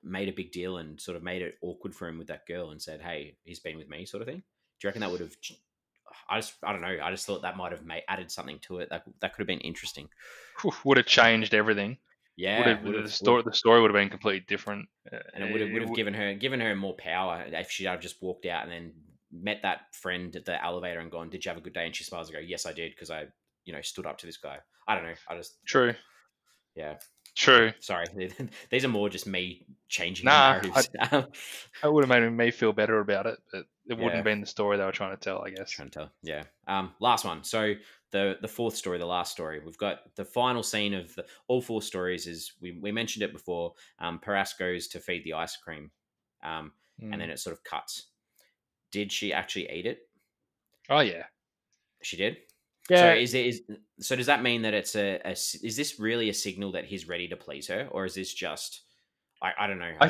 made a big deal and sort of made it awkward for him with that girl and said, "Hey, he's been with me," sort of thing? Do you reckon that would have? I don't know. I just thought that might have added something to it. That could have been interesting. whew, would have changed everything. Would Yeah, have the story would have been completely different. and it would have given her more power if she'd have just walked out and then met that friend at the elevator and gone, "Did you have a good day?" And she smiles and go, "Yes, I did," because I stood up to this guy. I don't know. I just True, yeah. true. Sorry, these are more just me changing the Nah, narratives. it would have made me feel better about it, but it wouldn't Yeah, have been the story they were trying to tell, I guess. trying to tell. Yeah. Last one. So the fourth story, the last story, we've got the final scene of all four stories. Is we mentioned it before. Paras goes to feed the ice cream, and then Mm. it sort of cuts. Did she actually eat it? Oh yeah, She did. So yeah. so does that mean that it's is this really a signal that he's ready to please her, or is this just I don't know? I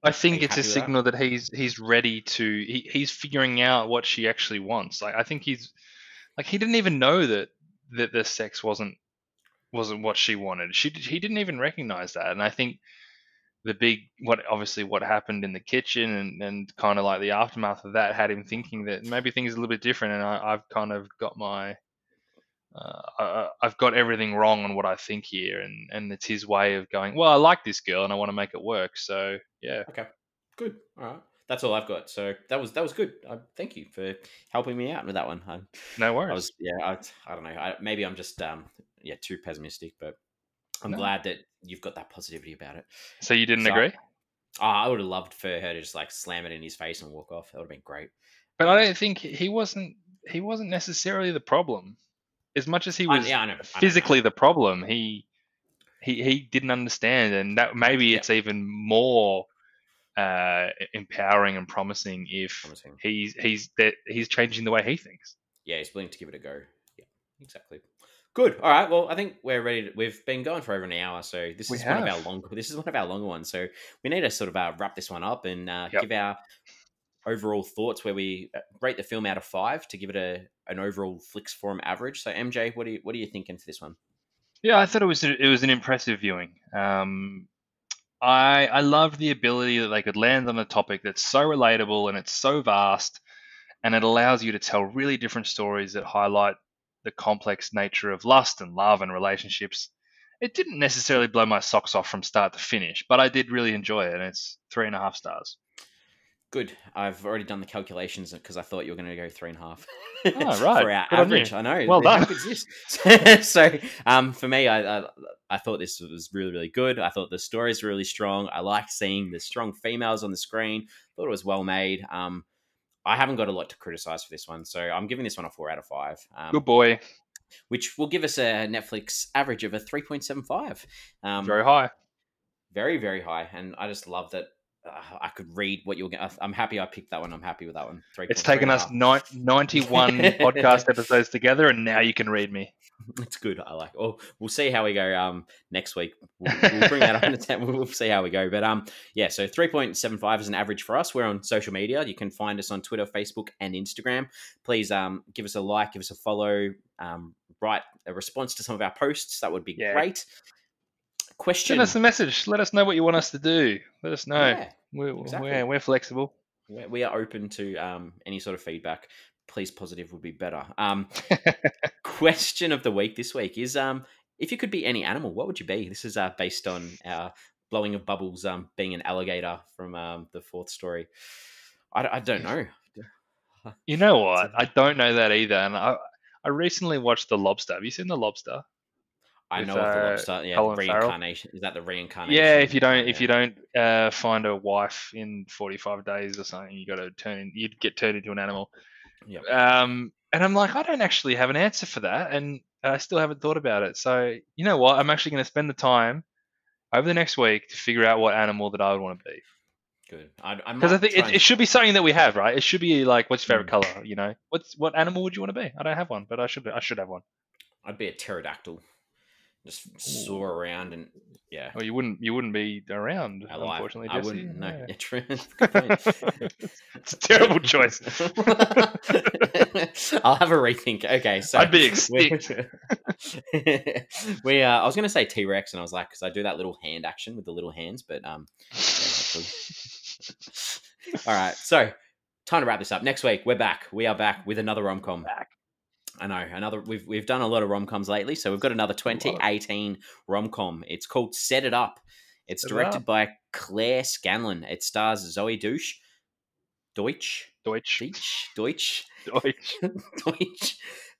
I Are think you it's a happy with that? signal that he's ready to he's figuring out what she actually wants. Like I think he's like he didn't even know that the sex wasn't what she wanted. He didn't even recognize that, and I think the big what happened in the kitchen and kind of like the aftermath of that had him thinking that maybe things are a little bit different, and I've kind of got my I've got everything wrong on what I think here, and it's his way of going. Well, I like this girl and I want to make it work. So yeah, Okay, good. All right, that's all I've got. So that was good. Thank you for helping me out with that one. no I worries. was I don't know. Maybe I'm just too pessimistic, but I'm No, glad that you've got that positivity about it. so you didn't So agree, I would have loved for her to just like slam it in his face and walk off. That would have been great. but I don't think he wasn't necessarily the problem as much as he was Yeah, I know, I know, I know. physically the problem. He didn't understand, and that maybe Yeah, it's even more empowering and promising if promising. he's changing the way he thinks. Yeah, he's willing to give it a go. Yeah, exactly. Good. All right. Well, I think we're ready. We've been going for over an hour, so this We is one of have. our long. This is one of our longer ones. So we need to sort of wrap this one up and Yep. give our overall thoughts, where we rate the film out of 5 to give it an overall Flicks Forum average. So MJ, what are you thinking for this one? Yeah, I thought it was an impressive viewing. I love the ability that they could land on a topic that's so relatable and it's so vast, and it allows you to tell really different stories that highlight the complex nature of lust and love and relationships. It didn't necessarily blow my socks off from start to finish, but I did really enjoy it, and it's 3.5 stars. Good. I've already done the calculations because I thought you were going to go 3.5 Oh, right. for our Good on you. average. I know. Well How done. good's this? So, for me, I thought this was really, really good. I thought the stories were really strong. I liked seeing the strong females on the screen. Thought it was well made. I haven't got a lot to criticize for this one, so I'm giving this one a 4 out of 5. Good boy. Which will give us a Netflix average of a 3.75. Very high. Very, very high. And I just love that I could read what you're going to. I'm happy I picked that one. I'm happy with that one. It's 3.3 taken and a us half. 91 podcast episodes together, and now you can read me. It's good. I like. Oh, we'll see how we go. Next week we'll bring that up in the tent. We'll see how we go. But yeah. So 3.75 is an average for us. We're on social media. You can find us on Twitter, Facebook, and Instagram. Please give us a like, give us a follow. Write a response to some of our posts. That would be Yeah. great. Question. Send us a message. Let us know what you want us to do. Let us know. Yeah, exactly. We're flexible. We are open to any sort of feedback. Please, positive would be better. Question of the week this week is if you could be any animal, what would you be? This is based on our blowing of bubbles being an alligator from the fourth story. I don't know. You know what? I don't know that either. And I recently watched The Lobster. Have you seen The Lobster? I With know of the lobster. Yeah, Colin Farrell. reincarnation. Is that the reincarnation? Yeah, if you Yeah. don't find a wife in 45 days or something, you'd get turned into an animal. Yep. And I'm like, I don't actually have an answer for that, and I still haven't thought about it. So you know what? I'm actually going to spend the time over the next week to figure out what animal that I would want to be. Good. I Because I might think try it should be something that we have, right? It should be like, what's your favorite Mm. color? You know, what animal would you want to be? I don't have one, but I should have one. I'd be a pterodactyl. just soar around and yeah. Well, you wouldn't be around, Alive. unfortunately, I Jesse. wouldn't. No, Yeah. yeah, true. Good point. It's a terrible choice. I'll have a rethink. Okay, so I'd be extinct. I was going to say T-Rex, and I was like, because I do that little hand action with the little hands, but yeah, hopefully. All right, so time to wrap this up. Next week, we're back. We are back with another rom-com. I know another. We've done a lot of rom-coms lately, so we've got another 2018 rom-com. It's called Set It Up. It's directed by Claire Scanlon. It stars Zoe Deutsch.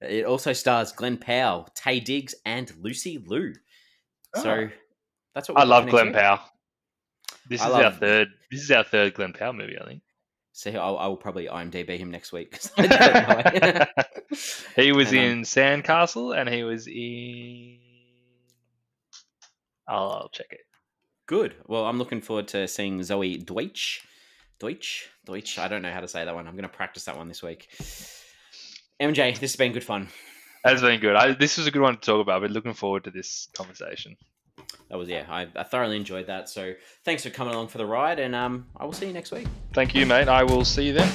It also stars Glenn Powell, Taye Diggs, and Lucy Liu. So that's what I love Glenn Powell. This is our third Glenn Powell movie, I think. See, I will probably IMDb him next week. I don't know. He was in Sandcastle, and he was in. I'll check it. Good. Well, I'm looking forward to seeing Zoe Deutsch. I don't know how to say that one. I'm going to practice that one this week. MJ, this has been good fun. That's been good. This was a good one to talk about. I've been looking forward to this conversation. That was, I thoroughly enjoyed that. So thanks for coming along for the ride, and I will see you next week. Thank you, mate. I will see you then.